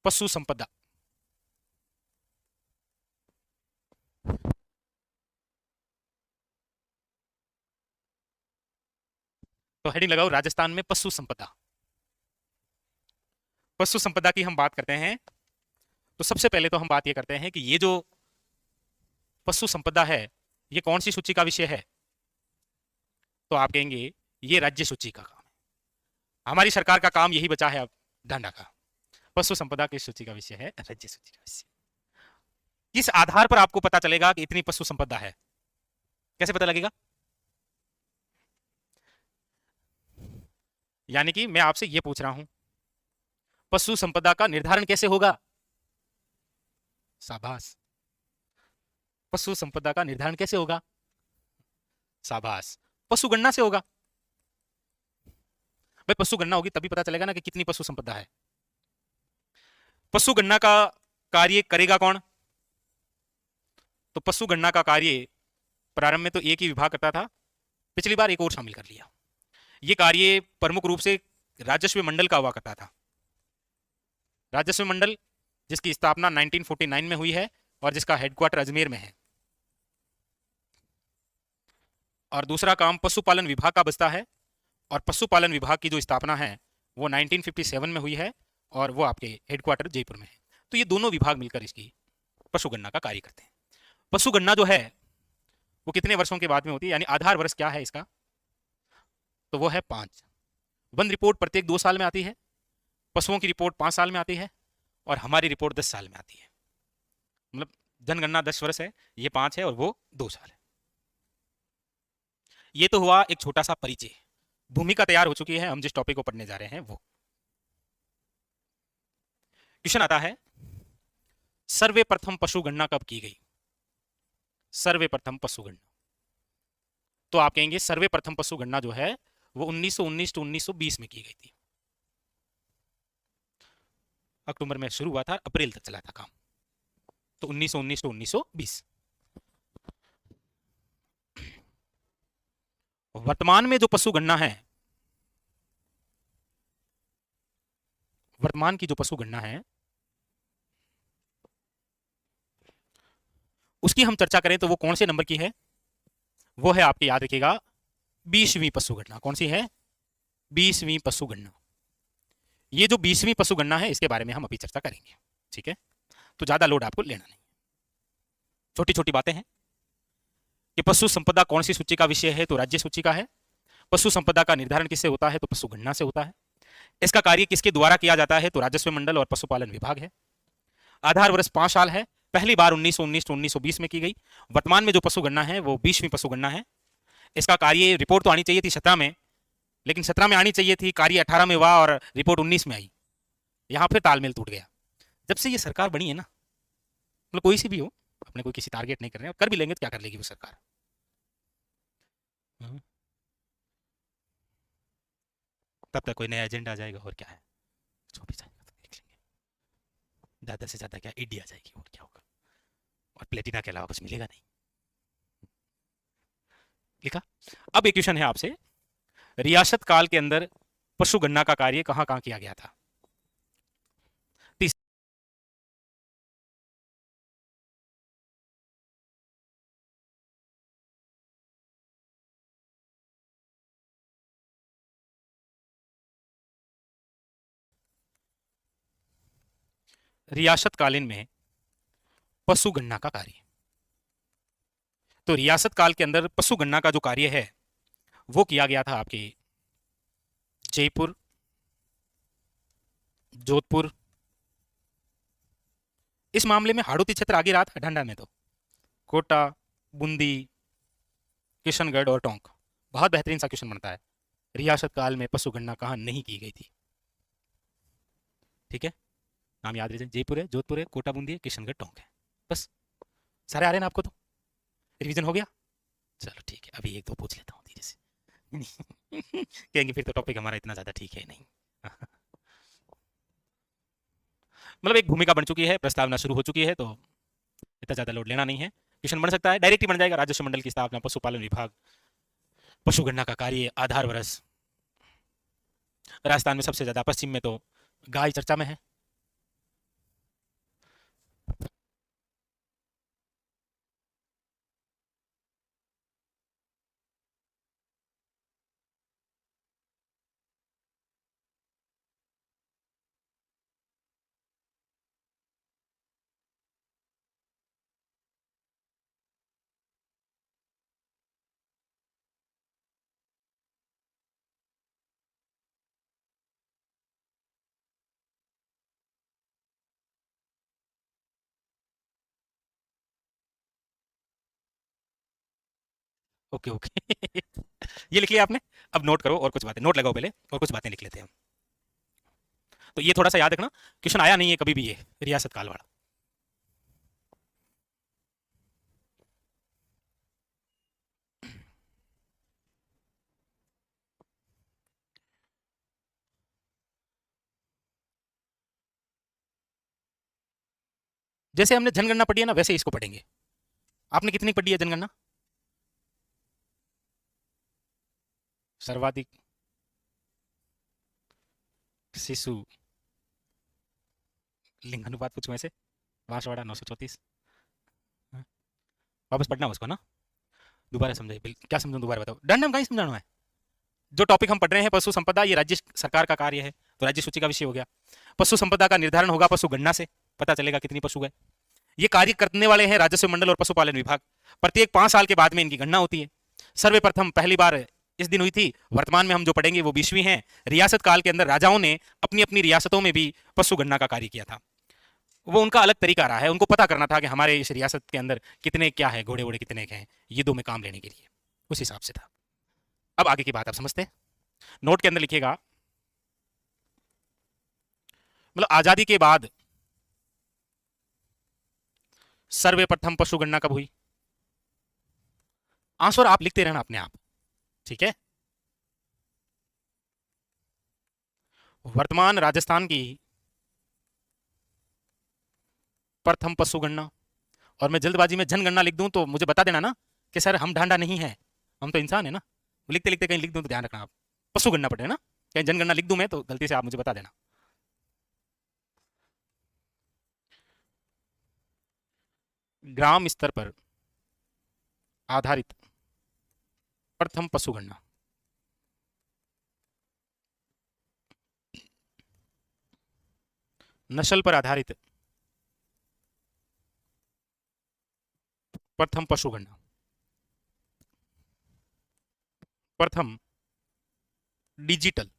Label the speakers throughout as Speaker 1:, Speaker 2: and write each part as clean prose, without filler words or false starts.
Speaker 1: पशु संपदा। तो हेडिंग लगाओ राजस्थान में पशु संपदा। पशु संपदा की हम बात करते हैं तो सबसे पहले तो हम बात ये करते हैं कि ये जो पशु संपदा है ये कौन सी सूची का विषय है। तो आप कहेंगे ये राज्य सूची का काम है। हमारी सरकार का काम यही बचा है अब ढंडा का। पशु संपदा की सूची का विषय है राज्य सूची का विषय। किस आधार पर आपको पता चलेगा कि इतनी पशु संपदा है, कैसे पता लगेगा? यानी कि मैं आपसे यह पूछ रहा हूं पशु संपदा का निर्धारण कैसे होगा? शाबाश। पशु संपदा का निर्धारण कैसे होगा? शाबाश। पशु गणना से होगा। भाई पशु गणना होगी तभी पता चलेगा ना कि कितनी पशु संपदा है। पशु गणना का कार्य करेगा कौन? तो पशु गणना का कार्य प्रारंभ में तो एक ही विभाग करता था, पिछली बार एक और शामिल कर लिया। यह कार्य प्रमुख रूप से राजस्व मंडल का हुआ करता था। राजस्व मंडल जिसकी स्थापना 1949 में हुई है और जिसका हेडक्वार्टर अजमेर में है। और दूसरा काम पशुपालन विभाग का बचता है और पशुपालन विभाग की जो स्थापना है वो 1957 में हुई है और वो आपके हेडक्वार्टर जयपुर में है। तो ये दोनों विभाग मिलकर इसकी पशु गणना का कार्य करते हैं। पशु गणना जो है वो कितने वर्षों के बाद में होती है, यानी आधार वर्ष क्या है इसका? तो वो है 5। वन रिपोर्ट प्रत्येक 2 साल में आती है, पशुओं की रिपोर्ट 5 साल में आती है और हमारी रिपोर्ट 10 साल में आती है। मतलब जनगणना 10 वर्ष है, ये 5 है और वो 2 साल है। ये तो हुआ एक छोटा सा परिचय। भूमिका तैयार हो चुकी है, हम जिस टॉपिक को पढ़ने जा रहे हैं वो। क्वेश्चन आता है सर्वे प्रथम पशु गणना कब की गई? सर्वे प्रथम पशु गणना। तो आप कहेंगे सर्वे प्रथम पशु गणना जो है वो 1919 to 1920 में की गई थी। अक्टूबर में शुरू हुआ था, अप्रैल तक चला था काम। तो 1919 to 1920। वर्तमान में जो पशु गणना है, वर्तमान की जो पशु गणना है उसकी हम चर्चा करें तो वो कौन से नंबर की है? वो है आपके याद रखिएगा 20वीं पशु गणना। कौन सी है? 20वीं पशु गणना। ये जो 20वीं पशु गणना है इसके बारे में हम अभी चर्चा करेंगे, ठीक है? तो ज्यादा लोड आपको लेना नहीं, छोटी छोटी बातें हैं कि पशु संपदा कौन सी सूची का विषय है? तो राज्य सूची का है। पशु संपदा का निर्धारण किससे होता है? तो पशु गणना से होता है। इसका कार्य किसके द्वारा किया जाता है? तो राजस्व मंडल और पशुपालन विभाग है। आधार वर्ष 5 साल है, पहली बार 1919 to 1920 में की गई। वर्तमान में जो पशु गणना है वो 20वीं पशु गणना है। इसका कार्य रिपोर्ट तो आनी चाहिए थी 17 में, लेकिन 17 में आनी चाहिए थी, कार्य 18 में हुआ और रिपोर्ट 19 में आई। यहां फिर तालमेल टूट गया। जब से ये सरकार बनी है ना, मतलब कोई सी भी हो, अपने कोई किसी टारगेट नहीं कर रहे हैं, कर भी लेंगे तो क्या कर लेगी वो सरकार? तब तक कोई नया एजेंडा आ जाएगा और क्या है, जो भी जाएगा तो देख लेंगे। ज्यादा से ज्यादा क्या ईडी आ जाएगी और क्या होगा, और प्लेटिना के अलावा कुछ मिलेगा नहीं। लिखा। अब एक क्वेश्चन है आपसे, रियासत काल के अंदर पशु गणना का कार्य कहां कहां किया गया था? रियासत कालीन में पशु गणना का कार्य। तो रियासत काल के अंदर पशु गणना का जो कार्य है वो किया गया था आपके जयपुर, जोधपुर। इस मामले में हाड़ौती क्षेत्र आगे रहा था ढंडा में, तो कोटा, बूंदी, किशनगढ़ और टोंक। बहुत बेहतरीन सा क्वेश्चन बनता है, रियासत काल में पशु गणना कहां नहीं की गई थी? ठीक है, नाम याद रखिए, जयपुर है, जोधपुर है, कोटा, बूंदी है, किशनगढ़, टोंक है। बस सारे आ रहे हैं ना आपको? तो रिवीजन हो गया। चलो ठीक है, अभी एक दो पूछ लेता हूँ धीरे से। कहेंगे फिर तो टॉपिक हमारा इतना ज्यादा ठीक है नहीं। मतलब एक भूमिका बन चुकी है, प्रस्तावना शुरू हो चुकी है, तो इतना ज्यादा लोड लेना नहीं है। क्वेश्चन बन सकता है, डायरेक्ट ही बन जाएगा। राजस्व मंडल की स्थापना, पशुपालन विभाग, पशु गणना का कार्य, आधार वर्ष। राजस्थान में सबसे ज्यादा, पश्चिम में तो गाय चर्चा में है, ओके ओके ये लिख लिया आपने। अब नोट करो और कुछ बातें, नोट लगाओ पहले और कुछ बातें लिख लेते हैं हम। तो ये थोड़ा सा याद रखना, क्वेश्चन आया नहीं है कभी भी ये रियासत काल वाला। जैसे हमने जनगणना पढ़ी है ना, वैसे इसको पढ़ेंगे। आपने कितनी पढ़ी है जनगणना? सर्वाधिक शिशु लिंग अनुपात पूछूं ऐसे, बांसवाड़ा 934। वापस पढ़ना उसको ना, दोबारा समझाइए। क्या समझाऊं, दोबारा बताओ। डंडम कहीं समझाना है। जो टॉपिक हम पढ़ रहे हैं पशु संपदा, ये राज्य सरकार का कार्य है, तो राज्य सूची का विषय हो गया। पशु संपदा का निर्धारण होगा पशु गणना से, पता चलेगा कितनी पशु है। ये कार्य करने वाले हैं राजस्व मंडल और पशुपालन विभाग। प्रत्येक 5 साल के बाद में इनकी गणना होती है। सर्वप्रथम पहली बार इस दिन हुई थी। वर्तमान में हम जो पढ़ेंगे वो 20वीं है। रियासत काल के अंदर राजाओं ने अपनी अपनी रियासतों में भी पशु गणना का कार्य किया था। वो उनका अलग तरीका रहा है, उनको पता करना था कि हमारे इस रियासत के अंदर कितने क्या है, घोड़े वोड़े कितने के हैं, ये दो में काम लेने के लिए, उस हिसाब से था। अब आगे की बात आप समझते हैं। नोट के अंदर लिखिएगा, मतलब आजादी के बाद सर्वप्रथम पशु गणना कब हुई? आंसर आप लिखते रहना अपने आप, ठीक है। वर्तमान राजस्थान की प्रथम पशु गणना, और मैं जल्दबाजी में जनगणना लिख दूं तो मुझे बता देना ना कि सर हम ढांडा नहीं है, हम तो इंसान है ना। लिखते लिखते कहीं लिख दूं तो ध्यान रखना, आप पशु गणना पढ़े ना, कहीं जनगणना लिख दूं मैं तो गलती से आप मुझे बता देना। ग्राम स्तर पर आधारित प्रथम पशु गणना, नस्ल पर आधारित प्रथम पशु गणना, प्रथम डिजिटल,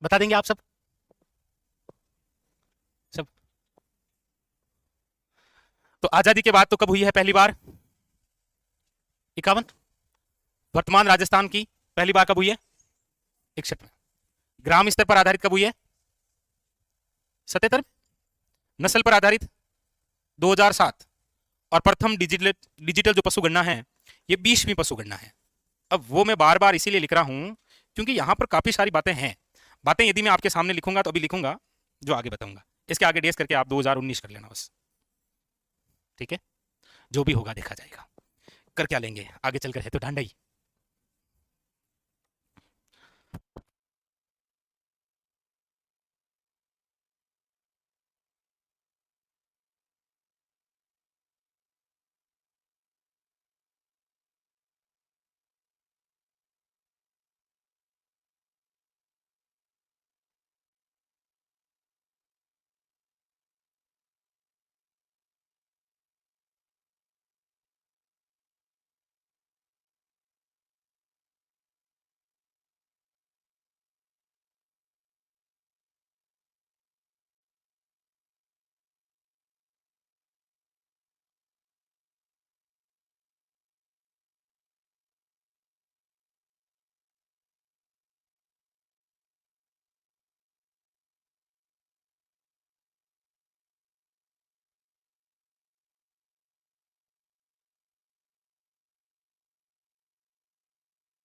Speaker 1: बता देंगे आप सब सब। तो आजादी के बाद तो कब हुई है पहली बार? 51। वर्तमान राजस्थान की पहली बार कब हुई है? 61 में। ग्राम स्तर पर आधारित कब हुई है? 77। नस्ल पर आधारित 2007। और प्रथम डिजिटल डिजिटल जो पशु गणना है ये 20वीं पशु गणना है। अब वो मैं बार बार इसीलिए लिख रहा हूं क्योंकि यहां पर काफी सारी बातें हैं। बातें यदि मैं आपके सामने लिखूंगा तो अभी लिखूंगा, जो आगे बताऊंगा इसके आगे डेस करके आप 2019 कर लेना बस, ठीक है। जो भी होगा देखा जाएगा, कर क्या लेंगे आगे चलकर, है तो ढांढा ही।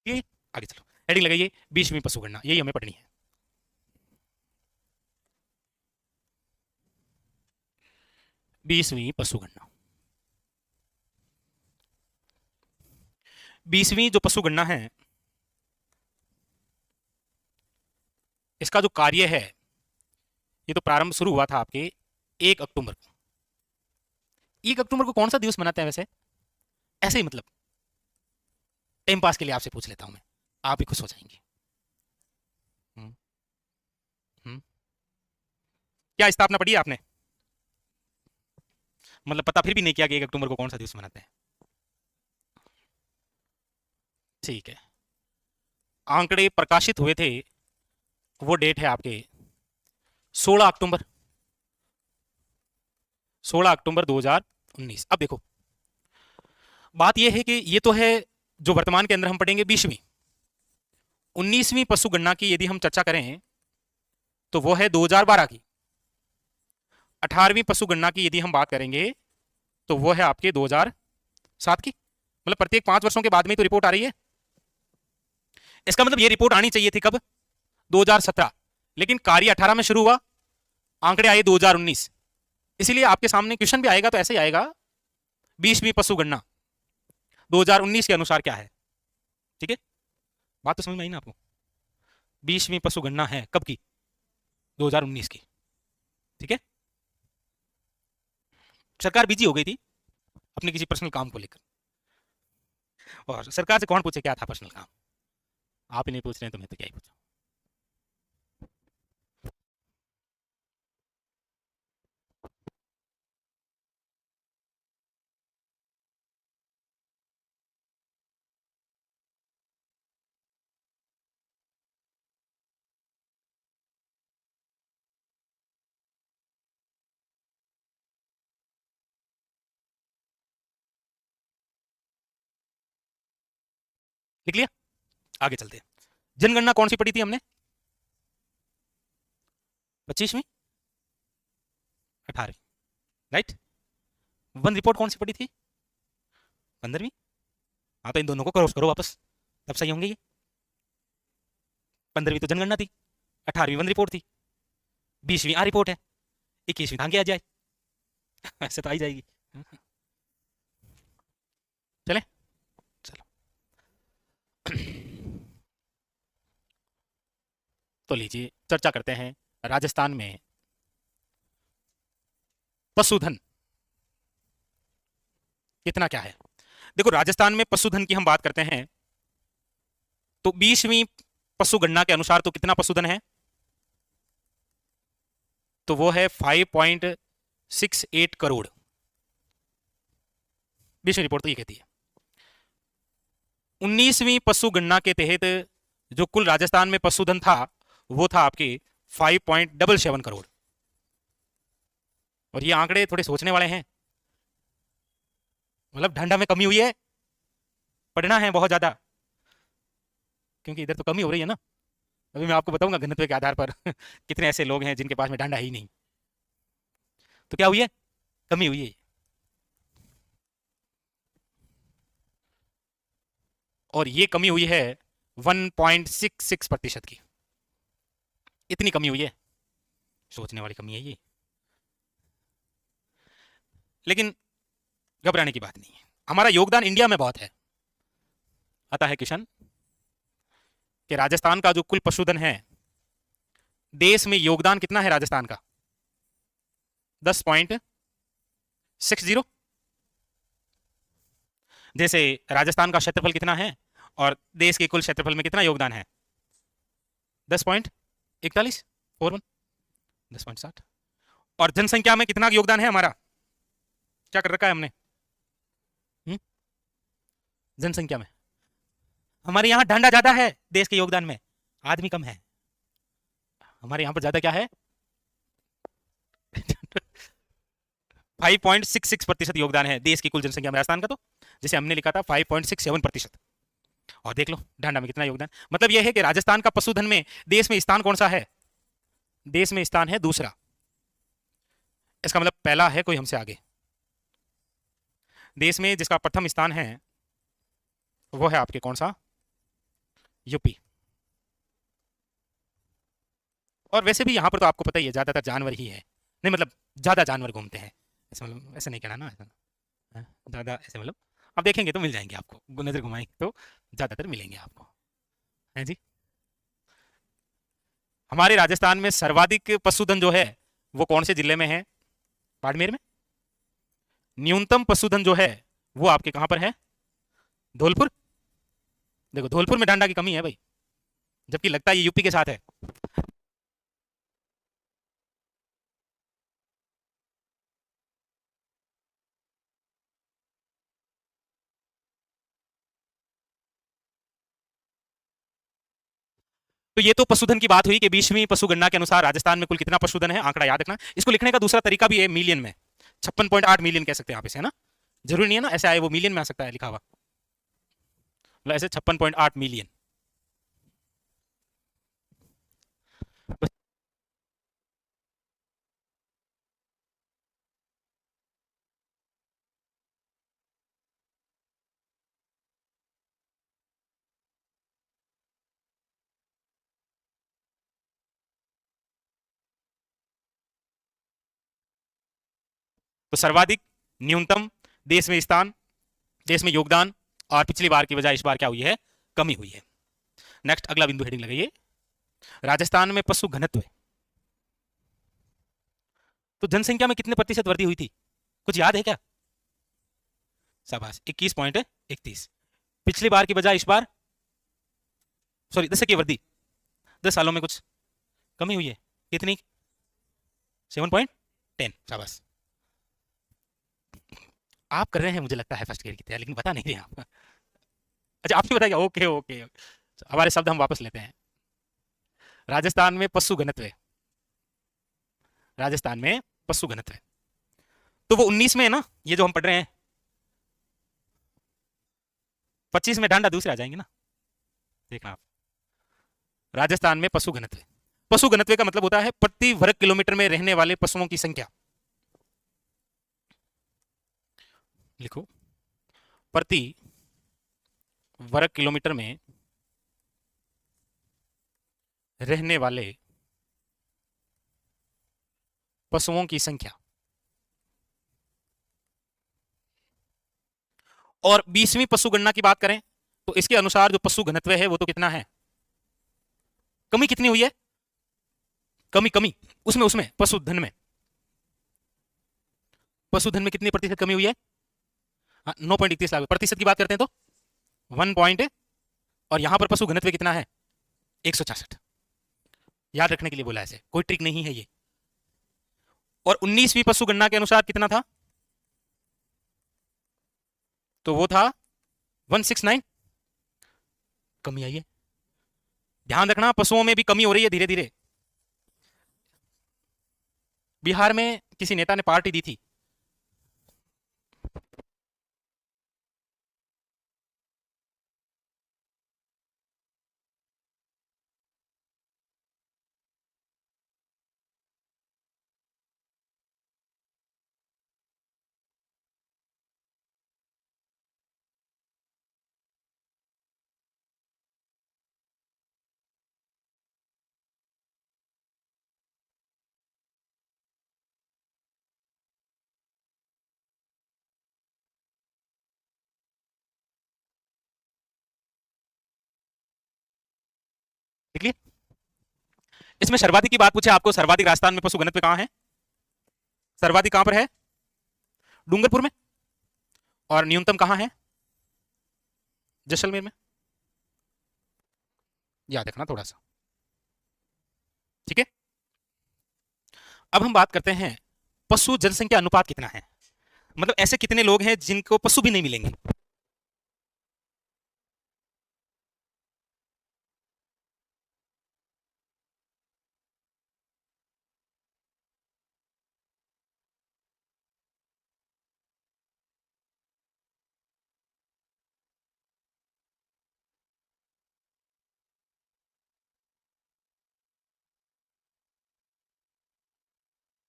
Speaker 1: ये आगे चलो, हेडिंग लगाइए 20वीं पशु गणना, यही हमें पढ़नी है। 20वीं पशु गणना, 20वीं जो पशु गणना है इसका जो कार्य है, ये तो प्रारंभ शुरू हुआ था आपके 1 अक्टूबर को। 1 अक्टूबर को कौन सा दिवस मनाते हैं वैसे? ऐसे ही मतलब टाइम पास के लिए आपसे पूछ लेता हूं मैं, आप भी खुश हो जाएंगे। हम्म, हम्म। क्या स्थापना पढ़ी है आपने? मतलब पता फिर भी नहीं किया कि 1 अक्टूबर को कौन सा दिवस मनाते हैं? ठीक है। आंकड़े प्रकाशित हुए थे, वो डेट है आपके 16 अक्टूबर। 16 अक्टूबर 2019। अब देखो, बात यह है कि ये तो है जो वर्तमान के अंदर हम पढ़ेंगे 20वीं। 19वीं पशु गणना की यदि हम चर्चा करें तो वो है 2012 की। 18वीं पशु गणना की यदि हम बात करेंगे तो वो है आपके 2007 की। मतलब प्रत्येक 5 वर्षों के बाद में तो रिपोर्ट आ रही है। इसका मतलब ये रिपोर्ट आनी चाहिए थी कब? 2017। लेकिन कार्य 18 में शुरू हुआ, आंकड़े आए 2019। इसीलिए आपके सामने क्वेश्चन भी आएगा तो ऐसे ही आएगा, 20वीं पशु गणना 2019 के अनुसार क्या है। ठीक है, बात तो समझ में आई ना आपको? 20वीं पशु गणना है कब की? 2019 की। ठीक है, सरकार बिजी हो गई थी अपने किसी पर्सनल काम को लेकर, और सरकार से कौन पूछे क्या था पर्सनल काम? आप ही नहीं पूछ रहे हैं तो मैं तो क्या ही पूछूं। लिख लिया, आगे चलते हैं। जनगणना कौन सी पढ़ी थी हमने? 25वीं, 18वीं, राइट। वन रिपोर्ट कौन सी पढ़ी थी? 15वीं। हाँ, तो इन दोनों को क्रॉस करो वापस, तब सही होंगे ये। 15वीं तो जनगणना थी, 18वीं वन रिपोर्ट थी, 20वीं आ रिपोर्ट है, 21वीं आगे आ जाए। ऐसे तो आई जाएगी। चले, चलो। तो लीजिए चर्चा करते हैं राजस्थान में पशुधन कितना क्या है। देखो, राजस्थान में पशुधन की हम बात करते हैं तो 20वीं पशु गणना के अनुसार तो कितना पशुधन है? तो वो है 5.68 करोड़। 20वीं रिपोर्ट तो ये कहती है। 19वीं पशु गणना के तहत जो कुल राजस्थान में पशुधन था वो था आपके 5.77 करोड़। और ये आंकड़े थोड़े सोचने वाले हैं, मतलब ढंडा में कमी हुई है, पढ़ना है बहुत ज्यादा, क्योंकि इधर तो कमी हो रही है ना। अभी मैं आपको बताऊंगा घनत्व के आधार पर कितने ऐसे लोग हैं जिनके पास में डांडा ही नहीं। तो क्या हुई है? कमी हुई है। और ये कमी हुई है 1.66% की। इतनी कमी हुई है, सोचने वाली कमी है ये। लेकिन घबराने की बात नहीं है, हमारा योगदान इंडिया में बहुत है। आता है क्वेश्चन कि राजस्थान का जो कुल पशुधन है, देश में योगदान कितना है राजस्थान का? 10.60। जैसे राजस्थान का क्षेत्रफल कितना है और देश के कुल क्षेत्रफल में कितना योगदान है? 10.41, 41, 10.60। और जनसंख्या में कितना योगदान है हमारा? क्या कर रखा है हमने? जनसंख्या में हमारे यहाँ ढांडा ज्यादा है देश के योगदान में, आदमी कम है। हमारे यहाँ पर ज्यादा क्या है? 5.66% योगदान है देश की कुल जनसंख्या में राजस्थान का। तो जैसे हमने लिखा था 5.67%। और देख लो ढांडा में कितना योगदान। मतलब यह है कि राजस्थान का पशुधन में देश में स्थान कौन सा है? देश में स्थान है दूसरा। इसका मतलब पहला है कोई हमसे आगे। देश में जिसका प्रथम स्थान है वो है आपके कौन सा? यूपी। और वैसे भी यहां पर तो आपको पता ही है ज्यादातर जानवर ही है, नहीं मतलब ज्यादा जानवर घूमते हैं, ऐसे मतलब ऐसे नहीं कहना ना, ऐसा ज्यादा ऐसे मतलब आप देखेंगे तो मिल जाएंगे आपको, नजर घुमाएंगे तो ज्यादातर मिलेंगे आपको, है जी। हमारे राजस्थान में सर्वाधिक पशुधन जो है वो कौन से जिले में है? बाड़मेर में। न्यूनतम पशुधन जो है वो आपके कहां पर है? धौलपुर। देखो धौलपुर में डांडा की कमी है भाई, जबकि लगता है ये यूपी के साथ है। तो ये तो पशुधन की बात हुई कि 20वीं पशु गणना के अनुसार राजस्थान में कुल कितना पशुधन है, आंकड़ा याद रखना। इसको लिखने का दूसरा तरीका भी है मिलियन में। 56.8 मिलियन कह सकते हैं आप इसे, है ना, जरूरी नहीं है ना ऐसे आए वो मिलियन में आ सकता है लिखा हुआ, मतलब ऐसे 56.8 मिलियन। तो सर्वाधिक, न्यूनतम, देश में स्थान, देश में योगदान, और पिछली बार की बजाय इस बार क्या हुई है, कमी हुई है। नेक्स्ट अगला बिंदु हेडिंग लगाइए, राजस्थान में पशु घनत्व, तो जनसंख्या में कितने प्रतिशत वृद्धि हुई थी, कुछ याद है क्या? शाबाश, 21.31। पिछली बार की बजाय इस बार, सॉरी 10 की वृद्धि, 10 सालों में कुछ कमी हुई है, कितनी? 7.10। शाबाश, आप कर रहे हैं मुझे लगता है फर्स्ट ईयर की तैयारी, लेकिन बता नहीं रहे आप। अच्छा आपने बताया, ओके ओके, हमारे शब्द हम वापस लेते हैं। राजस्थान में पशु घनत्व, राजस्थान में पशु घनत्व, तो वो 19 में है ना, ये जो हम पढ़ रहे हैं, 25 में डांडा दूसरे आ जाएंगे ना, देखना आप। राजस्थान में पशु घनत्व, पशु घनत्व का मतलब होता है प्रति वर्ग किलोमीटर में रहने वाले पशुओं की संख्या, लिखो, प्रति वर्ग किलोमीटर में रहने वाले पशुओं की संख्या। और 20वीं पशु गणना की बात करें तो इसके अनुसार जो पशु घनत्व है वो तो कितना है, कमी कितनी हुई है, कमी कमी उसमें उसमें पशुधन में, पशुधन में कितनी प्रतिशत कमी हुई है, 9.31 लाख प्रतिशत की बात करते हैं तो 1 पॉइंट, और यहां पर पशु घनत्व कितना है, 166। याद रखने के लिए बोला, ऐसे कोई ट्रिक नहीं है ये। और 19वीं पशु गणना के अनुसार कितना था, तो वो था 169, कमी आई है। ध्यान रखना पशुओं में भी कमी हो रही है धीरे धीरे। बिहार में किसी नेता ने पार्टी दी थी, देख लिए। इसमें सर्वाधिक की बात पूछे आपको, सर्वाधिक राजस्थान में पशु घनत्व कहां है, सर्वाधिक कहां पर है, डूंगरपुर में, और न्यूनतम कहां है, जैसलमेर में। याद रखना थोड़ा सा, ठीक है। अब हम बात करते हैं पशु जनसंख्या अनुपात कितना है, मतलब ऐसे कितने लोग हैं जिनको पशु भी नहीं मिलेंगे।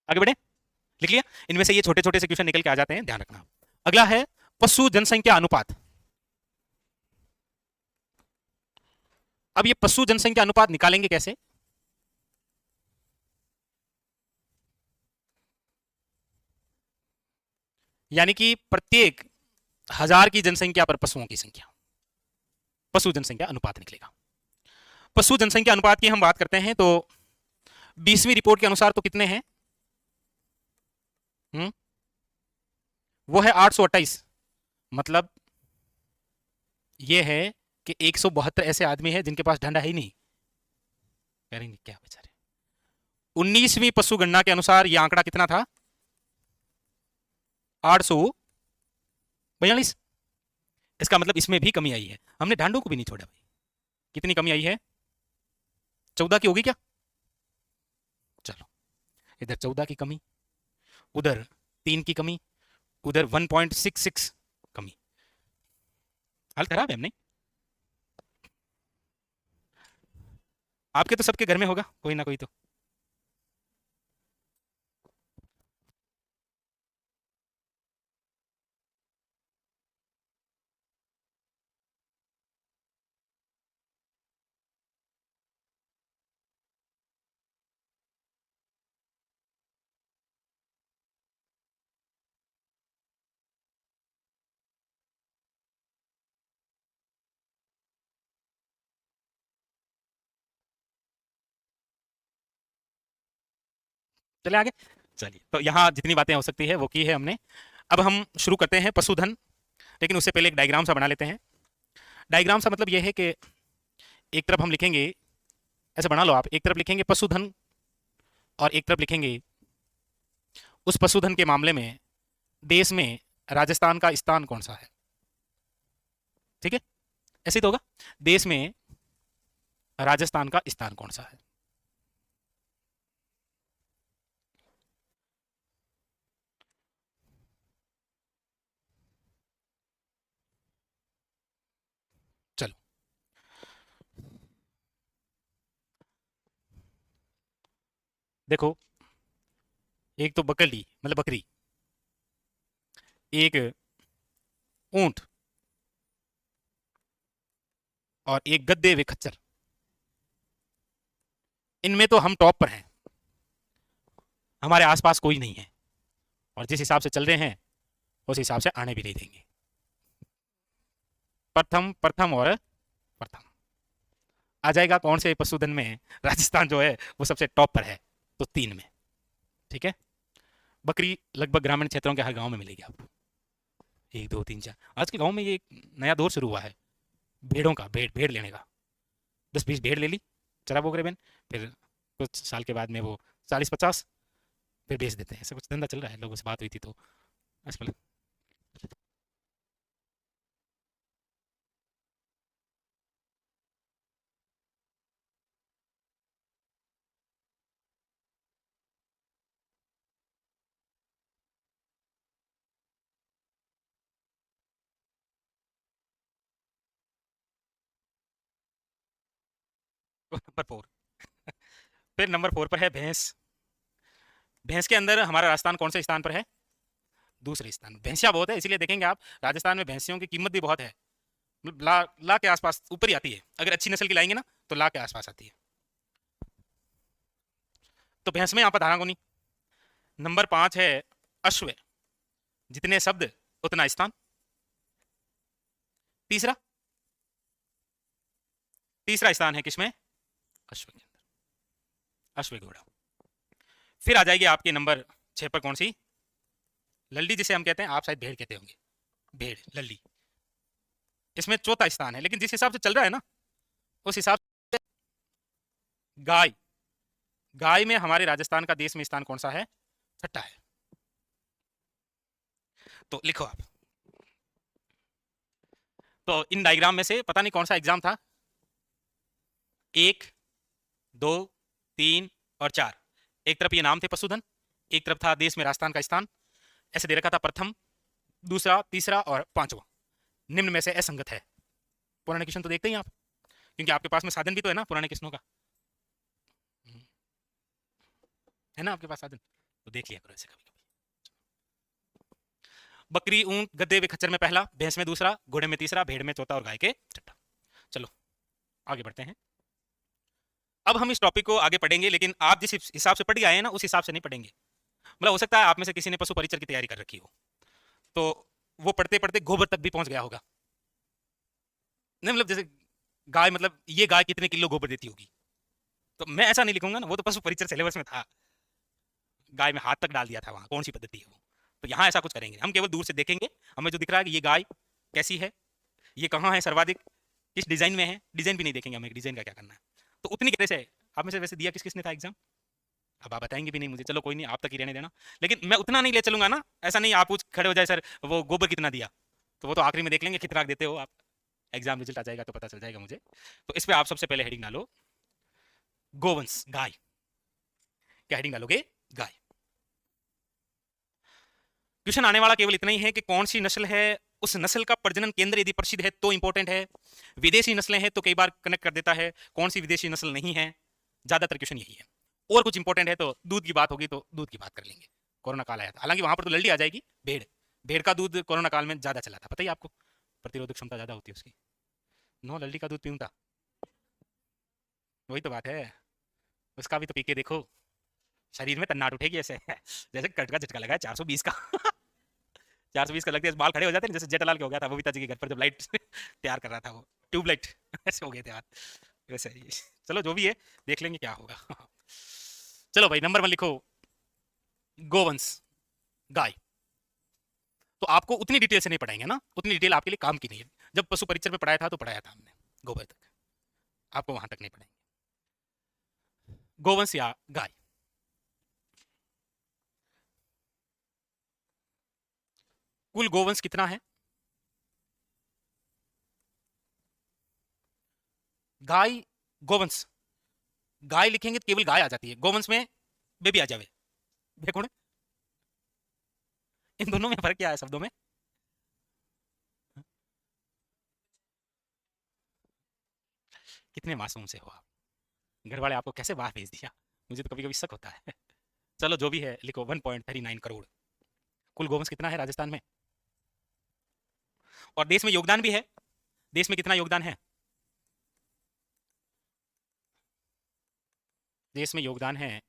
Speaker 1: आगे बढ़े, लिख लिया, इनमें से ये छोटे छोटे से क्वेश्चन निकल के आ जाते हैं, ध्यान रखना। अगला है पशु जनसंख्या अनुपात। अब ये पशु जनसंख्या अनुपात निकालेंगे कैसे, यानी कि प्रत्येक 1000 की जनसंख्या पर पशुओं की संख्या, पशु जनसंख्या अनुपात निकलेगा। पशु जनसंख्या अनुपात की हम बात करते हैं तो 20वीं रिपोर्ट के अनुसार तो कितने हैं, वो है 828, मतलब ये है कि 172 ऐसे आदमी हैं जिनके पास डंडा है ही नहीं, करेंगे क्या बेचारे। 19वीं पशु गणना के अनुसार यह आंकड़ा कितना था, 842। इसका मतलब इसमें भी कमी आई है, हमने ढांडों को भी नहीं छोड़ा भाई। कितनी कमी आई है, 14 की होगी क्या, चलो इधर 14 की कमी, उधर 3 की कमी, उधर 1.66 कमी। हाल खराब है हमने। आपके तो सबके घर में होगा कोई ना कोई तो। चले आगे। चलिए, तो यहाँ जितनी बातें हो सकती है वो की है हमने। अब हम शुरू करते हैं पशुधन, लेकिन उससे पहले एक डायग्राम सा बना लेते हैं। डायग्राम सा मतलब ये है कि एक तरफ हम लिखेंगे, ऐसे बना लो आप, एक तरफ लिखेंगे पशुधन और एक तरफ लिखेंगे उस पशुधन के मामले में देश में राजस्थान का स्थान कौन सा है। ठीक है, ऐसे ही तो होगा, देश में राजस्थान का स्थान कौन सा है। चलो, देखो, एक तो बकरी मतलब बकरी, एक ऊंट और एक गद्दे व खच्चर। इनमें तो हम टॉप पर हैं, हमारे आसपास कोई नहीं है, और जिस हिसाब से चल रहे हैं उस हिसाब से आने भी नहीं देंगे। प्रथम प्रथम और प्रथम आ जाएगा कौन से पशुधन में राजस्थान जो है वो सबसे टॉप पर है, तो 3 में। ठीक है, बकरी लगभग ग्रामीण क्षेत्रों के हर गांव में मिलेगी आपको। 1 2 3 4, आज के गांव में ये एक नया दौर शुरू हुआ है भेड़ों का, भेड़ भेड़ लेने का। 10 20 भेड़ ले ली, चरा बोकरे बेन, फिर कुछ साल के बाद में वो 40 50 फिर बेच देते हैं। ऐसा कुछ धंधा चल रहा है, लोगों से बात हुई थी तो आजकल। नंबर 4, फिर नंबर 4 पर है भैंस। भैंस के अंदर हमारा राजस्थान कौन से स्थान पर है? दूसरे स्थान। भैंसिया बहुत है, इसीलिए देखेंगे आप राजस्थान में भैंसियों की कीमत भी बहुत है, मतलब लाख के आसपास ऊपर ही आती है। अगर अच्छी नस्ल की लाएंगे ना तो लाख के आसपास आती है। तो भैंस में यहाँ पर धारा को नहीं। नंबर 5 है अश्व, जितने शब्द उतना स्थान। तीसरा तीसरा स्थान है किसमें? अश्व के अंदर, अश्व घोड़ा। फिर आ जाएगी आपके नंबर 6 पर कौन सी? लल्ली, जिसे हम कहते हैं, आप शायद भेड़ कहते होंगे, भेड़ लल्ली। इसमें चौथा स्थान है, लेकिन जिस हिसाब से चल रहा है ना उस हिसाब से गाय, गाय में हमारे राजस्थान का देश में स्थान कौन सा है? छठा है। तो लिखो आप। तो इन डायग्राम में से पता नहीं कौन सा एग्जाम था, 1 2 3 और 4। एक तरफ ये नाम थे पशुधन, एक तरफ था देश में राजस्थान का स्थान। ऐसे दे रखा था प्रथम, दूसरा, तीसरा और पांचवा निम्न में से असंगत है। पुराने क्वेश्चन तो देखते ही आप, क्योंकि आपके पास में साधन भी तो है ना पुराने क्वेश्चनों का, है ना आपके पास साधन, तो देख लिया करो ऐसे कभी कभी। बकरी, ऊंट, गद्दे व खच्चर में पहला, भैंस में दूसरा, घोड़े में तीसरा, भेड़ में चौथा और गाय के छठा। चलो आगे बढ़ते हैं। अब हम इस टॉपिक को आगे पढ़ेंगे, लेकिन आप जिस हिसाब से पढ़ के आए हैं ना उस हिसाब से नहीं पढ़ेंगे। मतलब हो सकता है आप में से किसी ने पशु परिचर की तैयारी कर रखी हो, तो वो पढ़ते पढ़ते गोबर तक भी पहुंच गया होगा। नहीं मतलब जैसे गाय, मतलब ये गाय कितने किलो गोबर देती होगी, तो मैं ऐसा नहीं लिखूंगा ना, वो तो पशु परिचर सिलेबस में था, गाय में हाथ तक डाल दिया था वहां, कौन सी पद्धति है वो। तो यहाँ ऐसा कुछ करेंगे, हम केवल दूर से देखेंगे, हमें जो दिख रहा है कि ये गाय कैसी है, ये कहाँ है सर्वाधिक, किस डिजाइन में है, डिजाइन भी नहीं देखेंगे, हमें डिजाइन का क्या करना है। तो उतनी कैसे है। आप में से वैसे दिया किस किसने था एग्जाम? अब आप बताएंगे भी नहीं मुझे, चलो कोई नहीं, आप तक ही रहने देना। लेकिन मैं उतना नहीं ले चलूंगा ना, ऐसा नहीं आप कुछ खड़े हो जाए सर वो गोबर कितना दिया, तो वो तो आखिरी में देख लेंगे कितना देते हो आप, एग्जाम रिजल्ट आ जाएगा तो पता चल जाएगा मुझे। तो इस पर आप सबसे पहले हेडिंग डालो गोवंश, गाय। क्या हेडिंग डालोगे? गाय। क्वेश्चन आने वाला केवल इतना ही है कि कौन सी नस्ल है, उस नस्ल का प्रजनन केंद्र यदि प्रसिद्ध है तो इंपॉर्टेंट है। विदेशी नस्लें हैं तो कई बार कनेक्ट कर देता है, कौन सी विदेशी नस्ल नहीं है। ज्यादातर क्वेश्चन यही है। और कुछ इंपॉर्टेंट है तो दूध की बात होगी तो दूध की बात कर लेंगे। कोरोना काल आया था, हालांकि वहां पर तो लल्डी आ जाएगी। भेड़, भेड़ का दूध कोरोना काल में ज्यादा चला था, पता ही आपको, प्रतिरोधक क्षमता ज्यादा होती है उसकी। नो, लल्डी का दूध पीऊँ था, वही तो बात है। उसका भी तो पी के देखो, शरीर में तन्नाट उठेगी ऐसे जैसे कट का झटका लगा है 420 का 420 का लगता है, बाल खड़े हो जाते हैं जैसे जेठालाल के हो गया था बबीता जी के घर पर जब लाइट तैयार कर रहा था वो, ट्यूबलाइट ऐसे हो गए थे यार, वैसे ही। चलो जो भी है, देख लेंगे क्या होगा चलो भाई, नंबर 1 लिखो, गोवंश, गाय। तो आपको उतनी डिटेल से नहीं पढ़ाएंगे ना, उतनी डिटेल आपके लिए काम की नहीं है। जब पशु परीक्षण में पढ़ाया था तो पढ़ाया था हमने गोबर तक, आपको वहां तक नहीं पढ़ाएंगे। गोवंश या गाय। कुल गोवंश कितना है? गाय, गोवंश, गाय लिखेंगे तो केवल गाय आ जाती है, गोवंश में बेबी आ जावे, देखो ना, इन दोनों में फर्क क्या है शब्दों में? कितने मासूम से हो आप, घर वाले आपको कैसे बाहर भेज दिया, मुझे तो कभी कभी शक होता है चलो जो भी है लिखो, 1.39 करोड़ कुल गोवंश कितना है राजस्थान में। और देश में योगदान भी है, देश में कितना योगदान है? देश में योगदान है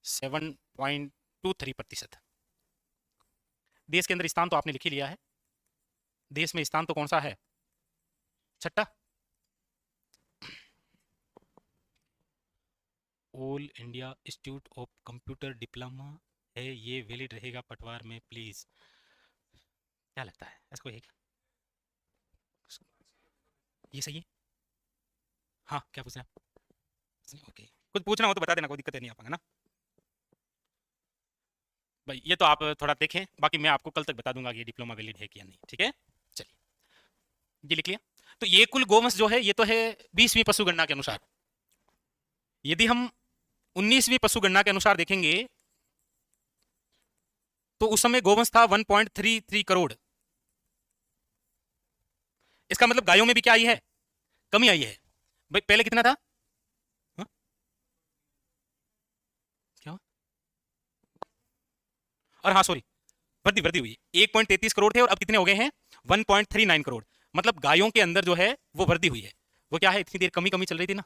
Speaker 1: 7.23%। देश के अंदर स्थान तो आपने लिख ही लिया है, देश में स्थान तो कौन सा है? छठा। All India institute of computer diploma है, ये वैलिड रहेगा पटवार में प्लीज, क्या लगता है ऐसा कोई है क्या? ये सही है? हाँ, क्या पूछ रहे हैं? ओके, कुछ पूछना हो तो बता देना, कोई दिक्कत नहीं, आप ना भाई। ये तो आप थोड़ा देखें, बाकी मैं आपको कल तक बता दूंगा कि ये डिप्लोमा वैलिड है कि या नहीं, ठीक है। चलिए, ये लिख लिया। तो ये कुल गोवंश जो है, ये तो है 20वीं पशु गणना के अनुसार। यदि हम 19वीं पशु गणना के अनुसार देखेंगे तो उस समय गोवंश था 1.33 करोड़। इसका मतलब गायों में भी क्या आई है? कमी आई है। भाई पहले कितना था? हाँ? क्या? और हाँ सॉरी, वृद्धि वृद्धि हुई, 1.33 करोड़ थे और अब कितने हो गए हैं? 1.39 करोड़। मतलब गायों के अंदर जो है वो वृद्धि हुई है। वो क्या है, इतनी देर कमी कमी चल रही थी ना,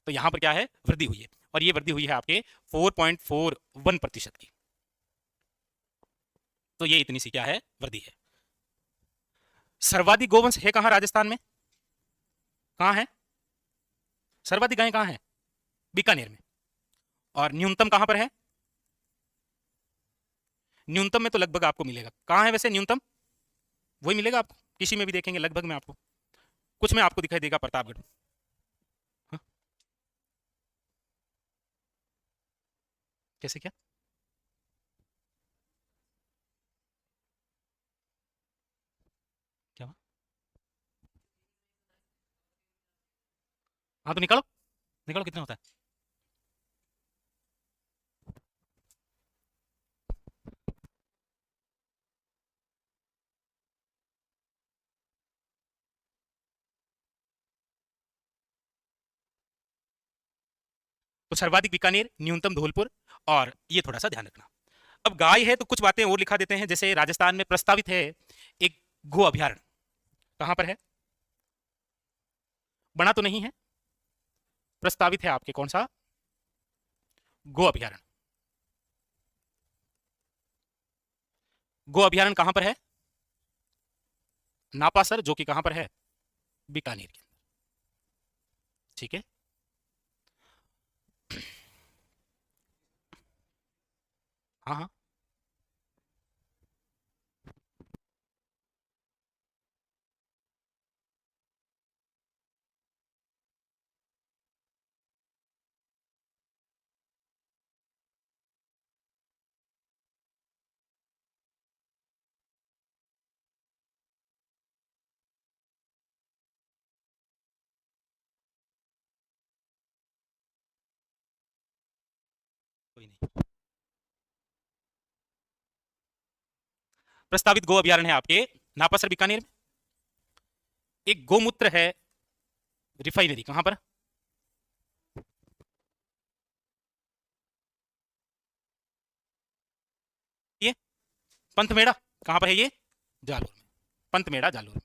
Speaker 1: तो यहां पर क्या है, वृद्धि हुई है। और ये वृद्धि हुई है आपके 4.41% की। तो ये इतनी सी क्या है, वृद्धि है। सर्वाधिक गोवंश है कहां राजस्थान में? कहां है सर्वाधिक गायें, कहां है? बीकानेर में। और न्यूनतम कहां पर है? न्यूनतम में तो लगभग आपको मिलेगा, कहां है वैसे न्यूनतम? वही मिलेगा आपको, किसी में भी देखेंगे लगभग में आपको, कुछ में आपको दिखाई देगा प्रतापगढ़। हाँ? कैसे क्या? क्या हुआ? हाँ तो निकालो, निकालो कितना होता है। तो सर्वाधिक बीकानेर, न्यूनतम धौलपुर, और ये थोड़ा सा ध्यान रखना। अब गाय है तो कुछ बातें और लिखा देते हैं, जैसे राजस्थान में प्रस्तावित है एक गो अभ्यारण्य, कहां पर है? बना तो नहीं है, प्रस्तावित है आपके, कौन सा? गो अभ्यारण्य। गो अभ्यारण्य कहां पर है? नापासर, जो कि कहां पर है? बीकानेर के अंदर, ठीक है। हाँ हाँ, कोई नहीं। प्रस्तावित गो अभ्यारण्य है आपके नापासर बीकानेर में। एक गोमूत्र है रिफाइनरी, कहां पर? ये पंथमेड़ा, कहां पर है ये? जालोर में, पंथमेड़ा जालोर में।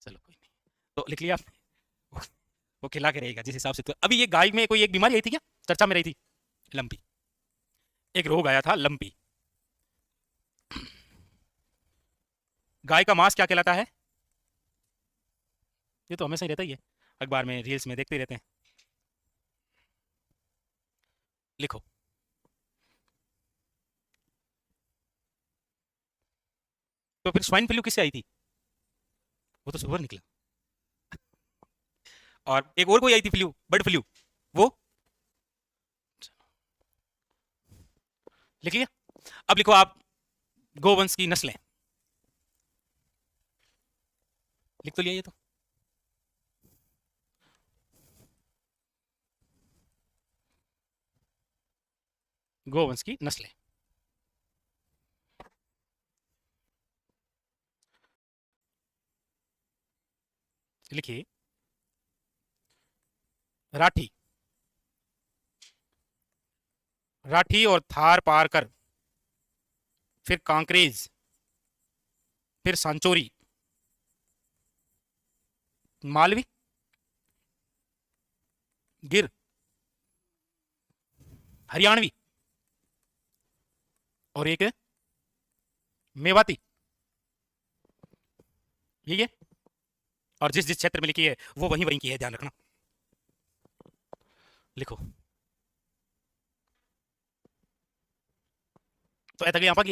Speaker 1: चलो कोई नहीं, तो लिख लिया आपने। वो खिला के रहेगा जिस हिसाब से। तो अभी ये गाय में कोई एक बीमारी आई थी क्या, चर्चा में रही थी? लंपी, एक रोग आया था लंपी। गाय का मांस क्या कहलाता है? ये तो हमेशा ही रहता ही है, अखबार में रील्स में देखते ही रहते हैं। लिखो। तो फिर स्वाइन फ्लू किससे आई थी? वो तो सुअर निकला। और एक और कोई आई थी फ्लू, बर्ड फ्लू, वो लिख लिया। अब लिखो आप गोवंश की नस्लें, लिख तो लिया ये तो। गोवंश की नस्लें, लिखिए। राठी, राठी और थार पारकर, फिर कांकरेज, फिर सांचोरी, मालवी, गिर, हरियाणवी, और एक मेवाती। ये और जिस जिस क्षेत्र में लिखी है वो वहीं वहीं की है, ध्यान रखना। लिखो। तो ऐसा यहाँ पर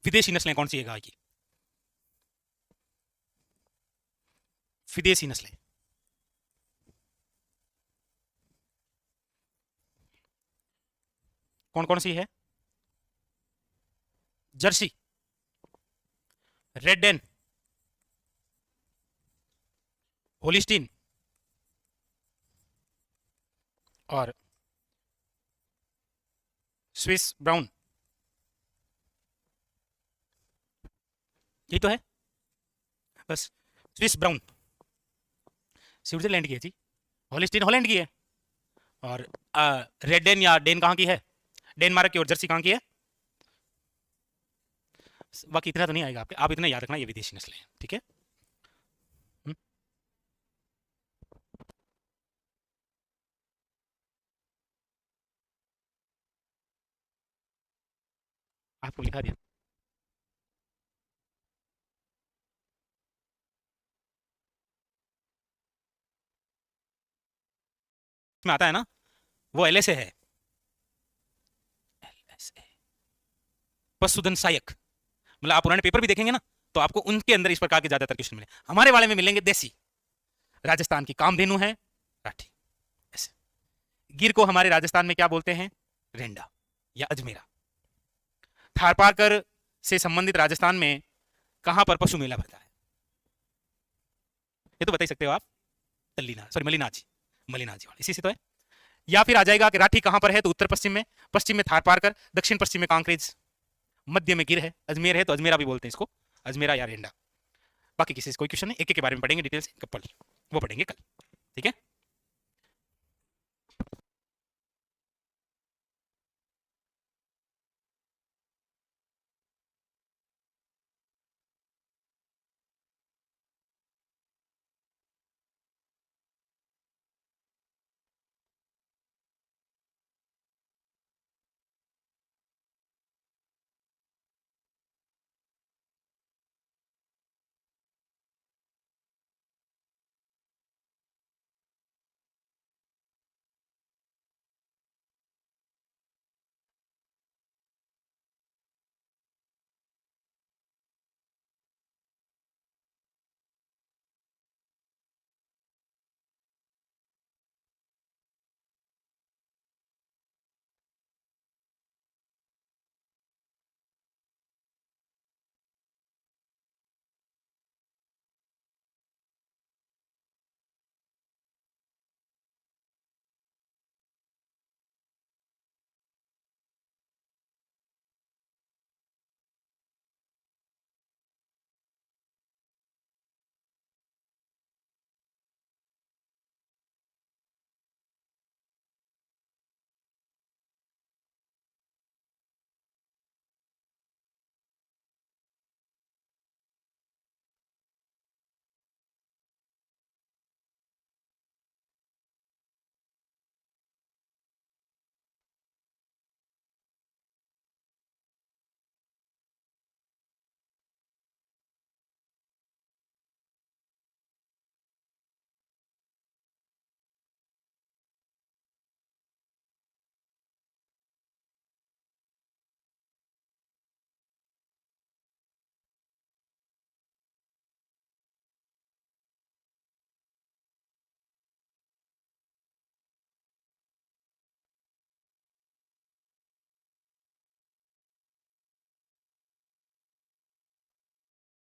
Speaker 1: विदेशी नस्लें कौन सी है गाय की? विदेशी नस्लें कौन कौन सी है? जर्सी, रेड डेन, होलिस्टीन, और स्विस ब्राउन। यही तो है बस। स्विस ब्राउन स्विट्जरलैंड की है जी, होलिस्टीन हॉलैंड की है, और रेड डेन या डेन कहाँ की है? डेनमार्क की। और जर्सी कहाँ की है? बाकी इतना तो नहीं आएगा आपके, आप इतना याद रखना ये विदेशी नस्लें हैं, ठीक है। हम्म, आपको लिखा दिया इसमें आता है ना, वो एलएसए है। एलएसए, पशुधन सहायक। मतलब आप पुराने पेपर भी देखेंगे ना, तो आपको उनके अंदर इस प्रकार के ज्यादातर क्वेश्चन मिले। हमारे वाले में मिलेंगे देसी। राजस्थान की कामधेनु है राठी, ऐसे। गिर को हमारे राजस्थान में क्या बोलते हैं? रेंडा या अजमेरा। थारपारकर से संबंधित राजस्थान में कहां पर पशु मेला भरता है? ये तो बता ही सकते हो आप। तल्लीना, सॉरी मलिनाजी, मलिनाजी वाला इसी से तो है। या फिर आ जाएगा कि राठी कहां पर है, तो उत्तर पश्चिम में, पश्चिम में थारपारकर, दक्षिण पश्चिम में कांकरेज, मध्य में गिर है, अजमेर है तो अजमेरा भी बोलते हैं इसको, अजमेरा या रेंडा। बाकी किसी से कोई क्वेश्चन नहीं, एक एक के बारे में पढ़ेंगे डिटेल से कल, वो पढ़ेंगे कल, ठीक है।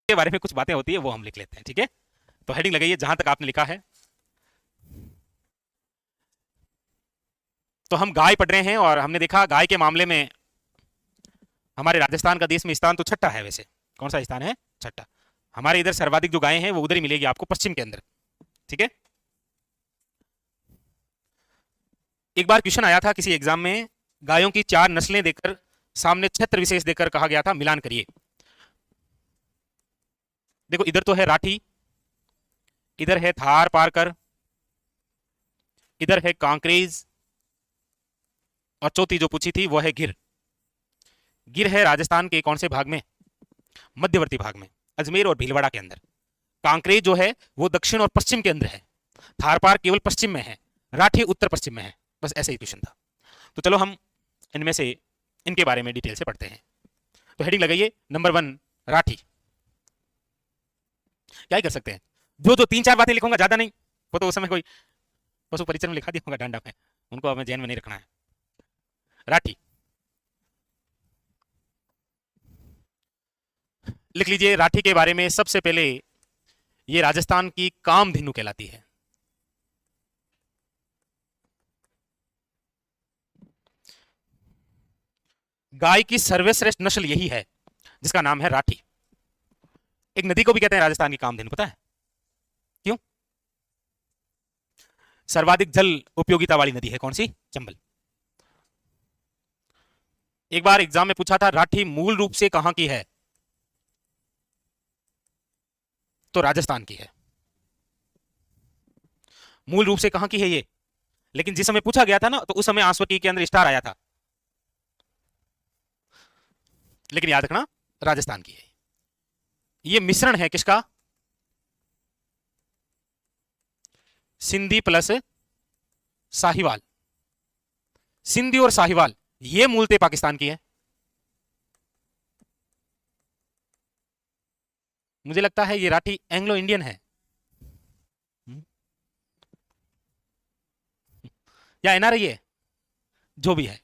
Speaker 1: के बारे में कुछ बातें होती है वो हम लिख लेते हैं, ठीक है। तो हेडिंग लगाइए जहां तक आपने लिखा है। तो हम गाय पढ़ रहे हैं और हमने देखा गाय के मामले में हमारे राजस्थान का देश में स्थान तो छठा है। वैसे कौन सा स्थान है? छठा। हमारे इधर सर्वाधिक जो गायें हैं वो उधर ही मिलेगी आपको, पश्चिम के अंदर, ठीक है। एक बार क्वेश्चन आया था किसी एग्जाम में, गायों की 4 नस्लें देकर सामने क्षेत्र विशेष देकर कहा गया था मिलान करिए। देखो इधर तो है राठी, इधर है थार पारकर, इधर है कांकरेज, और चौथी जो पूछी थी वो है गिर। गिर है राजस्थान के कौन से भाग में? मध्यवर्ती भाग में, अजमेर और भीलवाड़ा के अंदर। कांकरेज जो है वो दक्षिण और पश्चिम के अंदर है। थारपार केवल पश्चिम में है, राठी उत्तर पश्चिम में है। बस ऐसे ही क्वेश्चन था। तो चलो हम इनमें से इनके बारे में डिटेल से पढ़ते हैं। तो हेडिंग लगाइए नंबर 1 राठी। क्या ही कर सकते हैं, जो जो 3-4 बातें लिखूंगा, ज्यादा नहीं। वो तो उस समय कोई पशु परिचय में लिखा दिया होगा डांडा में, उनको हमें जहन में नहीं रखना है। राठी लिख लीजिए। राठी के बारे में सबसे पहले, ये राजस्थान की कामधेनु कहलाती है। गाय की सर्वश्रेष्ठ नस्ल यही है जिसका नाम है राठी। एक नदी को भी कहते हैं राजस्थान की कामधेनु, पता है क्यों? सर्वाधिक जल उपयोगिता वाली नदी है कौन सी? चंबल। एक बार एग्जाम में पूछा था राठी मूल रूप से कहां की है, तो राजस्थान की है। मूल रूप से कहां की है ये, लेकिन जिस समय पूछा गया था ना, तो उस समय आंसर की के अंदर स्टार आया था, लेकिन याद रखना राजस्थान की है। ये मिश्रण है किसका? सिंधी प्लस साहिवाल। सिंधी और साहिवाल ये मूलतः पाकिस्तान की है। मुझे लगता है ये राठी एंग्लो इंडियन है, या एनआरआई है, जो भी है।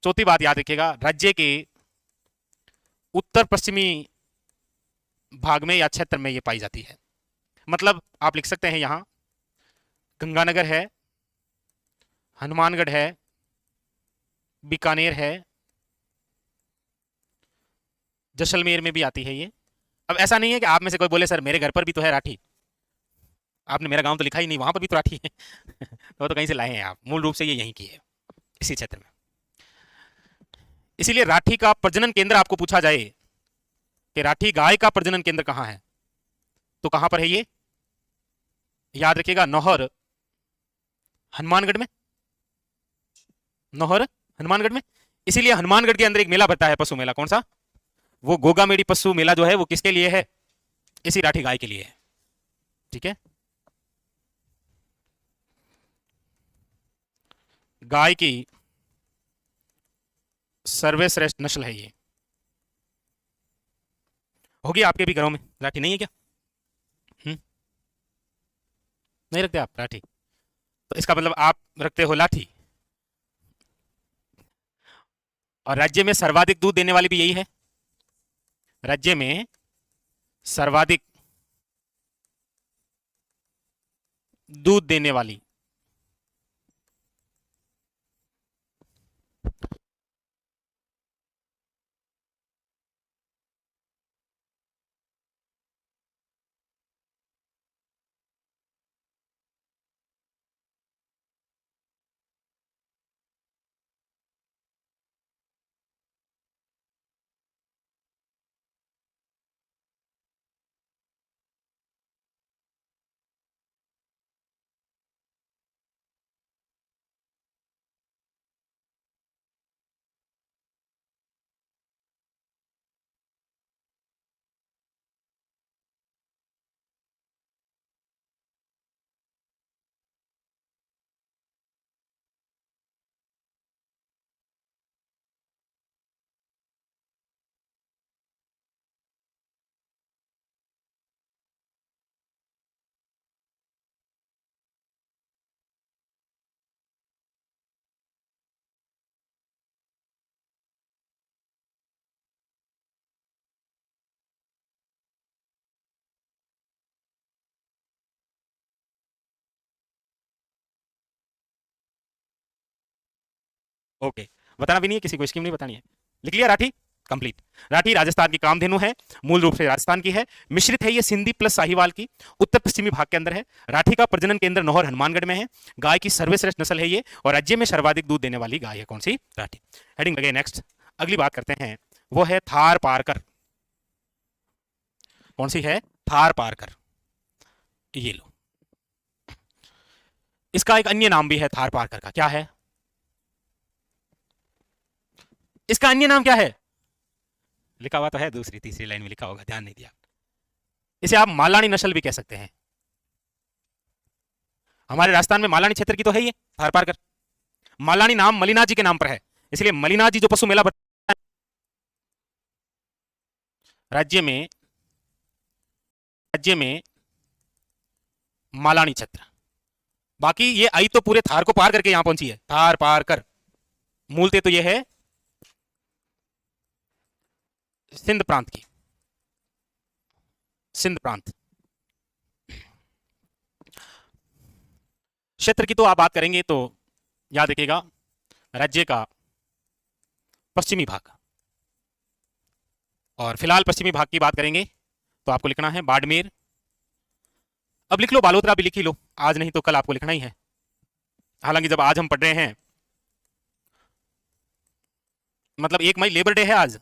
Speaker 1: चौथी बात याद रखिएगा, राज्य के उत्तर पश्चिमी भाग में या क्षेत्र में ये पाई जाती है। मतलब आप लिख सकते हैं यहां गंगानगर है, हनुमानगढ़ है, बीकानेर है, जैसलमेर में भी आती है ये। अब ऐसा नहीं है कि आप में से कोई बोले सर मेरे घर पर भी तो है राठी, आपने मेरा गांव तो लिखा ही नहीं, वहां पर भी तो राठी है। वो तो कहीं से लाए हैं आप, मूल रूप से ये यहीं की है, इसी क्षेत्र में। इसीलिए राठी का प्रजनन केंद्र आपको पूछा जाए कि राठी गाय का प्रजनन केंद्र कहां है, तो कहां पर है ये? याद रखिएगा, नौहर हनुमानगढ़ में। नौहर हनुमानगढ़ में। इसीलिए हनुमानगढ़ के अंदर एक मेला भरता है, पशु मेला। कौन सा? वो गोगामेड़ी पशु मेला जो है वो किसके लिए है? इसी राठी गाय के लिए है, ठीक है। गाय की सर्वश्रेष्ठ नस्ल है ये। होगी आपके भी घरों में राठी, नहीं है क्या? नहीं रखते आप राठी, तो इसका मतलब आप रखते हो लाठी। और राज्य में सर्वाधिक दूध देने वाली भी यही है। राज्य में सर्वाधिक दूध देने वाली ओके, बताना भी नहीं है किसी को, स्कीम नहीं बतानी है, लिख लिया राठी, कंप्लीट। राठी राजस्थान की कामधेनु है, मूल रूप से राजस्थान की है, मिश्रित है ये सिंधी प्लस साहिवाल की, उत्तर पश्चिमी भाग के अंदर है। राठी का प्रजनन केंद्र नौहर हनुमानगढ़ में है, गाय की सर्वश्रेष्ठ नस्ल है ये, और राज्य में सर्वाधिक दूध देने वाली गाय है कौन सी? राठी। हेडिंग लगे नेक्स्ट। अगली बात करते हैं, वो है थार पारकर। कौन सी है? थार पारकर। ये लो, इसका एक अन्य नाम भी है थार पारकर का, क्या है इसका अन्य नाम? क्या है लिखा हुआ तो है, दूसरी तीसरी लाइन में लिखा होगा, ध्यान नहीं दिया। इसे आप मालानी नस्ल भी कह सकते हैं। हमारे राजस्थान में मालानी क्षेत्र की तो है ये थार पारकर। मालानी नाम मलिना जी के नाम पर है, इसलिए मलिना जी जो पशु मेला राज्य में मालानी क्षेत्र। बाकी ये आई तो पूरे थार को पार करके यहां पहुंची है, थार पार कर। मूलते तो ये है सिंध प्रांत की, सिंध प्रांत। क्षेत्र की तो आप बात करेंगे तो याद रखिएगा राज्य का पश्चिमी भाग, और फिलहाल पश्चिमी भाग की बात करेंगे तो आपको लिखना है बाड़मेर। अब लिख लो बालोतरा भी लिख ही लो, आज नहीं तो कल आपको लिखना ही है। हालांकि जब आज हम पढ़ रहे हैं, मतलब 1 मई लेबर डे है आज,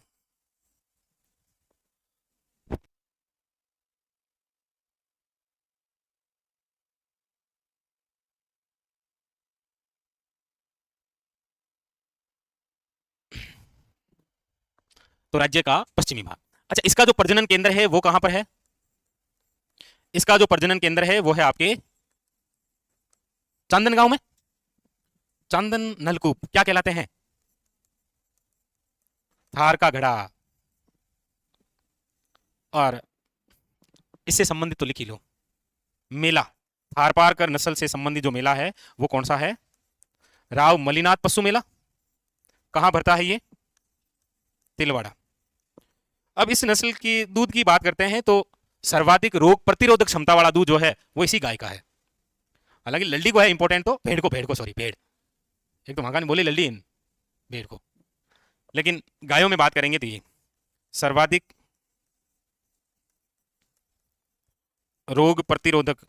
Speaker 1: तो राज्य का पश्चिमी भाग। अच्छा, इसका जो प्रजनन केंद्र है वो कहां पर है? इसका जो प्रजनन केंद्र है वो है आपके चंदन गांव में। चंदन नलकूप क्या कहलाते हैं? थार का घड़ा। और इससे संबंधित तो लिख ही लो, मेला थार पारकर नस्ल से संबंधित जो मेला है वो कौन सा है? राव मलिनाथ पशु मेला। कहां भरता है ये? तिलवाड़ा। अब इस नस्ल की दूध की बात करते हैं तो सर्वाधिक रोग प्रतिरोधक क्षमता वाला दूध जो है वो इसी गाय का है। हालांकि लल्डी को है इंपॉर्टेंट, तो भेड़ को सॉरी भेड़, एक तो महाकान बोले लल्डी इन भेड़ को, लेकिन गायों में बात करेंगे तो ये सर्वाधिक रोग प्रतिरोधक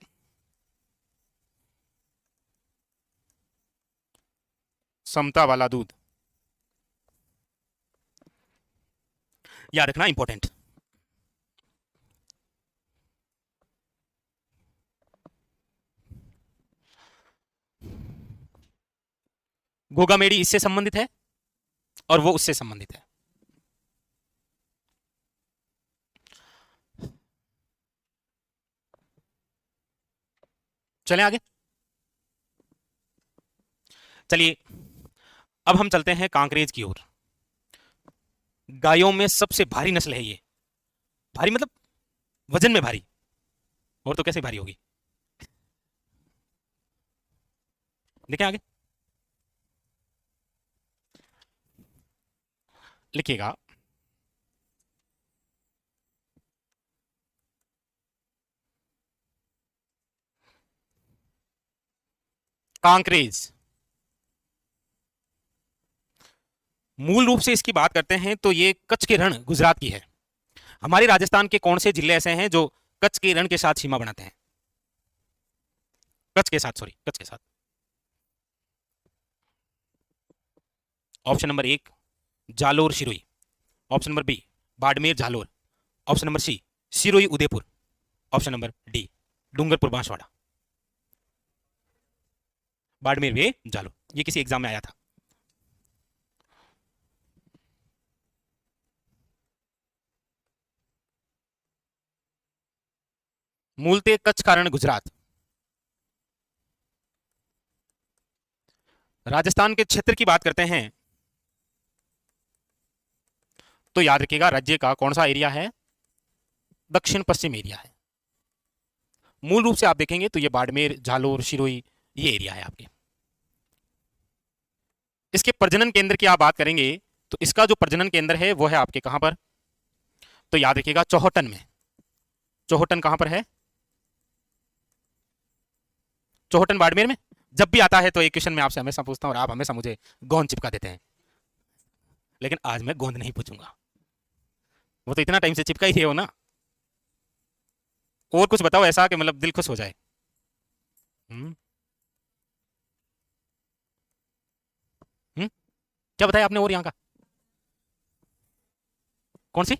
Speaker 1: क्षमता वाला दूध, याद रखना इंपॉर्टेंट। गोगामेडी इससे संबंधित है और वो उससे संबंधित है। चलें आगे। चलिए अब हम चलते हैं कांकरेज की ओर। गायों में सबसे भारी नस्ल है ये, भारी मतलब वजन में भारी, और तो कैसे भारी होगी। देखें आगे, लिखिएगा कांकरेज। मूल रूप से इसकी बात करते हैं तो ये कच्छ के रण गुजरात की है। हमारे राजस्थान के कौन से जिले ऐसे हैं जो कच्छ के रण के साथ सीमा बनाते हैं? कच्छ के साथ, सॉरी कच्छ के साथ। Option number 1 Jalore Sirohi, option number B Barmer Jalore, option number C Sirohi Udaipur, option number D Dungarpur Banswara. Barmer वे जालोर, ये किसी एग्जाम में आया था। मूलते कच्छ का रण गुजरात। राजस्थान के क्षेत्र की बात करते हैं तो याद रखिएगा राज्य का कौन सा एरिया है? दक्षिण पश्चिम एरिया है। मूल रूप से आप देखेंगे तो ये बाड़मेर झालोर सिरोही ये एरिया है आपके। इसके प्रजनन केंद्र की आप बात करेंगे तो इसका जो प्रजनन केंद्र है वो है आपके कहां पर? तो याद रखिएगा चौहटन में। चौहटन कहां पर है? चौहटन बाड़मेर में। जब भी आता है तो एक क्वेश्चन मैं आपसे हमेशा पूछता हूं और आप हमेशा मुझे गोंद चिपका देते हैं, लेकिन आज मैं गोंद नहीं पूछूंगा। वो तो इतना टाइम से चिपका ही थे हो ना। और कुछ बताओ ऐसा कि मतलब दिल खुश हो जाए। हम्म। हम्म। क्या बताया आपने और यहाँ का? कौन सी?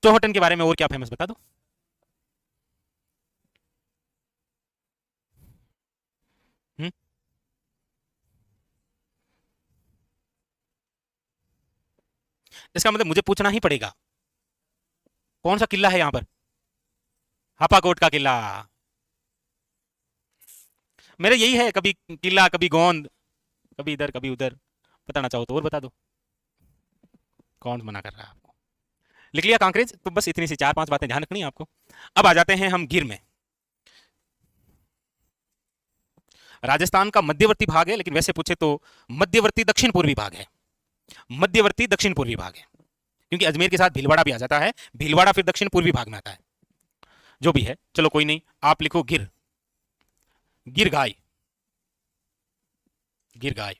Speaker 1: चौहटन के बारे में और क्या फेमस बता दो। हम्म। इसका मतलब मुझे पूछना ही पड़ेगा कौन सा किला है यहाँ पर? हापाकोट का किला। मेरा यही है, कभी किला कभी गोंद, कभी इधर कभी उधर। बताना चाहो तो और बता दो। कौन मना कर रहा है आपको? लिख लिया कांकरेज? तो बस इतनी सी चार पांच बातें ध्यान रखनी है आपको। अब आ जाते हैं हम गिर में। राजस्थान का मध्यवर्ती भाग है, लेकिन वैसे पूछे तो मध्यवर्ती दक्षिण पूर्वी भाग है। मध्यवर्ती दक्षिण पूर्वी भाग है, क्योंकि अजमेर के साथ भीलवाड़ा भी आ जाता है। भीलवाड़ा फिर दक्षिण पूर्वी भाग में आता है। जो भी है चलो कोई नहीं, आप लिखो गिर। गिर गाय। गिर गाय।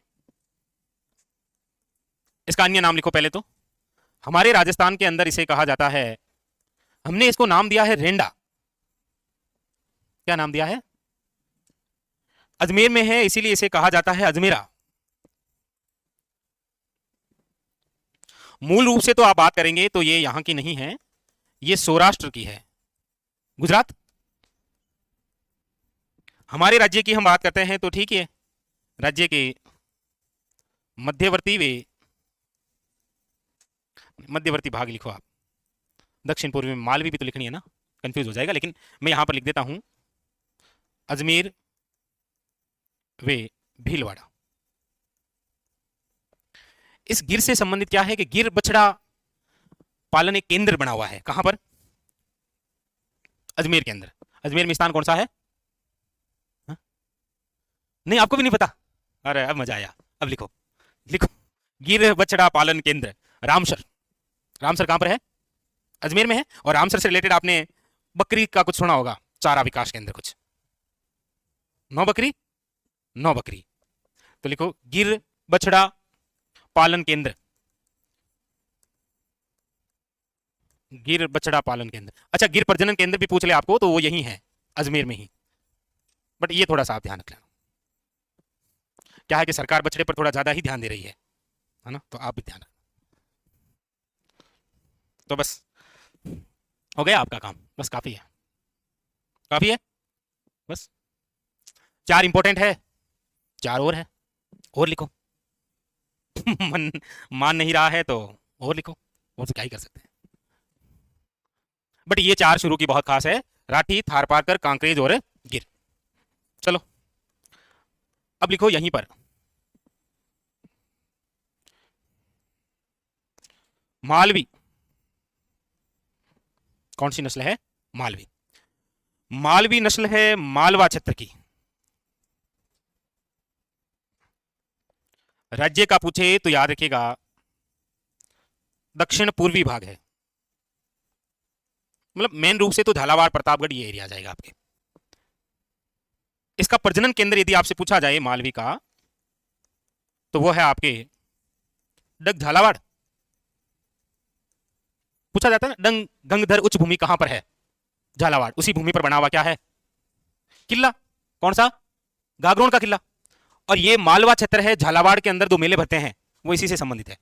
Speaker 1: इसका अन्य नाम लिखो पहले तो। हमारे राजस्थान के अंदर इसे कहा जाता है, हमने इसको नाम दिया है रेंडा। क्या नाम दिया है? अजमेर में है इसीलिए इसे कहा जाता है अजमेरा। मूल रूप से तो आप बात करेंगे तो ये यहां की नहीं है, ये सौराष्ट्र की है, गुजरात। हमारे राज्य की हम बात करते हैं तो ठीक है, राज्य के मध्यवर्ती वे मध्यवर्ती भाग लिखो आप। दक्षिण पूर्व में मालवी भी तो लिखनी है ना, कंफ्यूज हो जाएगा, लेकिन मैं यहां पर लिख देता हूं अजमेर वे भीलवाड़ा। इस गिर से संबंधित क्या है कि गिर बछड़ा पालन एक केंद्र बना हुआ है। कहां पर? अजमेर के अंदर। अजमेर में स्थान कौन सा है? हा? नहीं, आपको भी नहीं पता? अरे अब मजा आया। अब लिखो, लिखो गिर बछड़ा पालन केंद्र रामसर। रामसर कहां पर है? अजमेर में है। और रामसर से रिलेटेड आपने बकरी का कुछ सुना होगा, चारा विकास केंद्र कुछ, नौ बकरी, नौ बकरी। तो लिखो गिर बछड़ा पालन केंद्र, गिर बछड़ा पालन केंद्र। अच्छा, गिर प्रजनन केंद्र भी पूछ ले आपको तो वो यही है, अजमेर में ही। बट ये थोड़ा सा आप ध्यान रख लेना, क्या है कि सरकार बछड़े पर थोड़ा ज्यादा ही ध्यान दे रही है ना, तो आप भी ध्यान रखना। तो बस हो गया आपका काम, बस काफी है, काफी है बस। चार इंपॉर्टेंट है, चार और है, और लिखो। मन मान नहीं रहा है तो और लिखो, और तो क्या ही कर सकते हैं। बट ये चार शुरू की बहुत खास है, राठी, थारपारकर, कांकरेज और गिर। चलो अब लिखो यहीं पर मालवी। कौन सी नस्ल है? मालवी। मालवी नस्ल है मालवा क्षेत्र की। राज्य का पूछे तो याद रखिएगा दक्षिण पूर्वी भाग है, मतलब मेन रूप से तो झालावाड़ प्रतापगढ़ ये एरिया जाएगा आपके। इसका प्रजनन केंद्र यदि आपसे पूछा जाए मालवी का, तो वो है आपके डग झालावाड़। पूछा जाता है ना, डंग गंगधर उच्च भूमि कहां पर है? झालावाड़। उसी भूमि पर बना हुआ क्या है? किला। कौन सा? गागरोन का किला। और ये मालवा क्षेत्र है, झालावाड़ के अंदर दो मेले भरते हैं वो इसी से संबंधित है।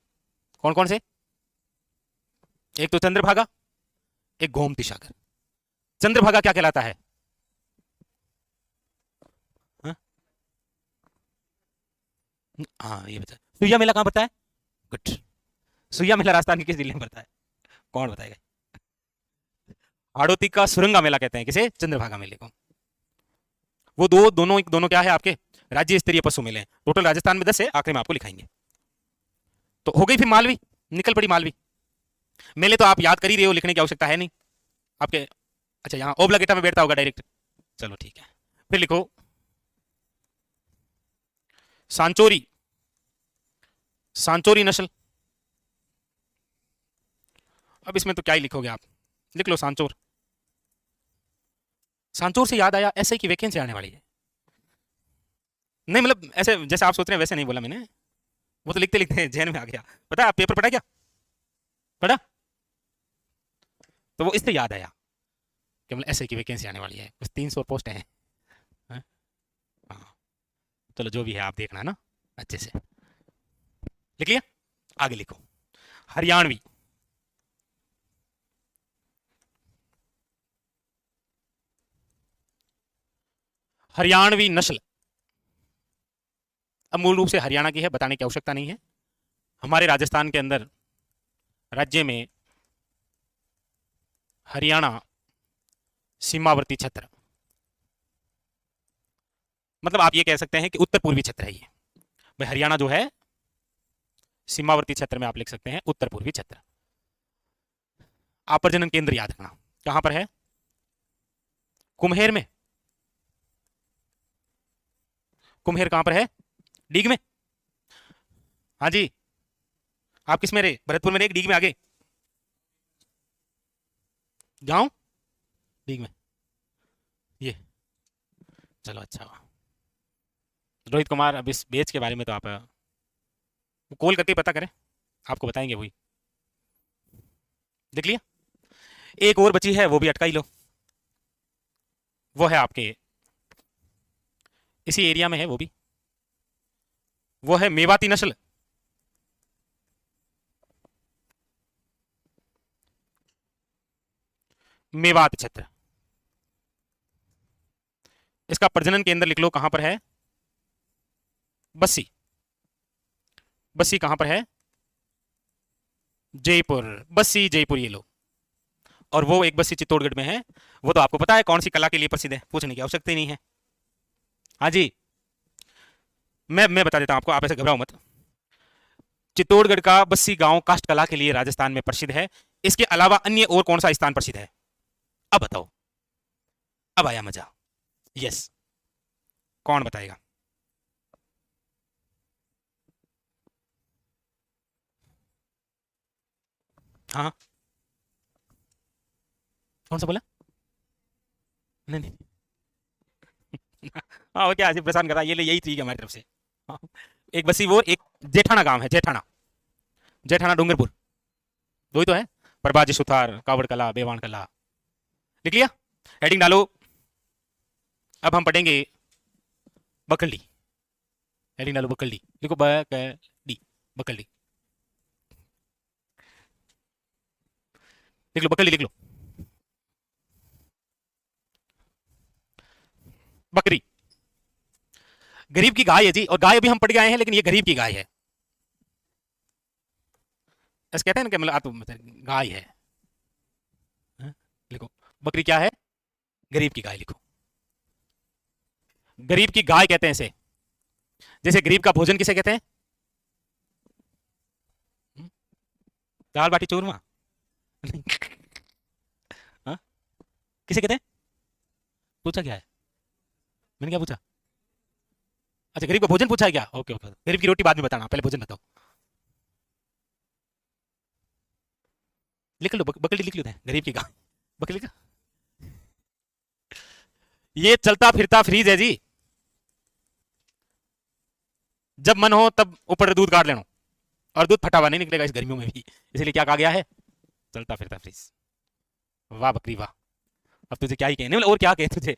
Speaker 1: कौन कौन से? एक तो चंद्रभागा, एक गोमती सागर। चंद्रभागा क्या कहलाता है? हाँ ये बता। सुइया मेला कहां पड़ता है? गुड। सुइया मेला राजस्थान के किस जिले में पड़ता है? कौन बताएगा? हाड़ौती का सुरंगा मेला कहते हैं किसे? चंद्रभागा मेले को। वो दोनों क्या है आपके? राज्य स्तरीय पशु मेले हैं। टोटल राजस्थान में 10 है, आखिरी में आपको लिखाएंगे। तो हो गई फिर मालवी, निकल पड़ी मालवी। मेले तो आप याद कर ही रहे हो, लिखने की आवश्यकता है नहीं आपके। अच्छा, यहाँ ओबलागेटा में बैठता होगा डायरेक्ट। चलो ठीक है, फिर लिखो सांचोरी। सांचोरी नस्ल। अब इसमें तो क्या ही लिखोगे आप, लिख लो सांचोर। सांचौर से याद आया, एसआई की वैकेंसी आने वाली है। नहीं मतलब ऐसे जैसे आप सोच रहे हैं वैसे नहीं बोला मैंने, वो तो लिखते लिखते जहन में आ गया। पता है आप पेपर पढ़ा क्या? पढ़ा? तो वो इससे याद आया कि मतलब एसआई की वैकेंसी आने वाली है, बस 300 पोस्ट हैं। हाँ हाँ। चलो जो भी है आप देखना ना अच्छे से। लिख लिया? आगे लिखो। हरियाणवी, हरियाणवी नस्ल, अब मूल रूप से हरियाणा की है, बताने की आवश्यकता नहीं है। हमारे राजस्थान के अंदर राज्य में हरियाणा सीमावर्ती क्षेत्र, मतलब आप ये कह सकते हैं कि उत्तर पूर्वी क्षेत्र है ये। भाई हरियाणा जो है सीमावर्ती क्षेत्र में आप लिख सकते हैं उत्तर पूर्वी क्षेत्र। आप प्रजनन केंद्र याद रखना, कहां पर है? कुम्हेर में। कुम्हेर कहां पर है? डीग में। हाँ जी। आप किस में रहे? भरतपुर में रहे, डीग में आगे गांव डीग में। ये चलो अच्छा हुआ। रोहित कुमार, अब इस बेच के बारे में तो आप कॉल करके पता करें, आपको बताएंगे वही। देख लिया? एक और बची है, वो भी अटका ही लो। वो है आपके इसी एरिया में है, वो भी वो है मेवाती नस्ल। मेवात क्षेत्र, इसका प्रजनन केंद्र लिख लो कहां पर है? बस्सी। बस्सी कहां पर है? जयपुर। बस्सी जयपुर, ये लो। और वो एक बस्सी चित्तौड़गढ़ में है। वो तो आपको पता है कौन सी कला के लिए प्रसिद्ध है, पूछने की आवश्यकता ही नहीं है। हाँ जी, मैं बता देता हूं आपको, आप ऐसे घबराओ मत। चित्तौड़गढ़ का बस्सी गांव काष्ठ कला के लिए राजस्थान में प्रसिद्ध है। इसके अलावा अन्य और कौन सा स्थान प्रसिद्ध है? अब बताओ, अब आया मजा। यस, कौन बताएगा? हाँ, कौन सा बोला? नहीं नहीं। हाँ, वो क्या ऐसे परेशान कर रहा है, ये ले, यही ठीक है हमारी तरफ से। हाँ, एक बस्सी वो, एक जेठाना गांव है, जेठाना। जेठाना डूंगरपुर, दो ही तो है। प्रभाजी सुथार, कावड़ कला, बेवान कला। लिख लिया? हेडिंग डालो। अब हम पढ़ेंगे बकल्डी। हेडिंग डालो बकल्डी, लिखो बकल्डी। बकल्डी लिख लो, बकल्डी लिख लो। बकरी, गरीब की गाय है जी, और गाय अभी हम पढ़ के आए हैं, लेकिन ये गरीब की गाय है। ऐसे कहते हैं ना कि मतलब मतलब गाय है। हाँ? लिखो, बकरी क्या है? गरीब की गाय लिखो। गरीब की गाय कहते हैं इसे। जैसे गरीब का भोजन किसे कहते हैं? हम्म? दाल बाटी चूरमा। हाँ? किसे कहते हैं? पूछा क्या है? मैंने क्या पूछा? अच्छा, गरीब का भोजन पूछा है क्या? ओके ओके, गरीब की रोटी बाद में बताना, पहले भोजन बताओ। लिख लो, बकरी लिख लो, गरीब की गाय। बकरी लिखा? ये चलता फिरता फ्रीज है जी, जब मन हो तब ऊपर दूध काट लेना, और दूध फटा हुआ नहीं निकलेगा इस गर्मियों में भी, इसलिए क्या कहा गया है? चलता फिरता फ्रीज। वाह बकरी वाह। अब तुझे क्या ही कहे, नहीं मतलब और क्या कहे तुझे,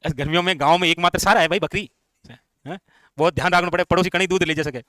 Speaker 1: इस गर्मियों में गांव में एकमात्र सारा है भाई बकरी। है? बहुत ध्यान रखना पड़े, पड़ोसी कहीं दूध ले जा सके।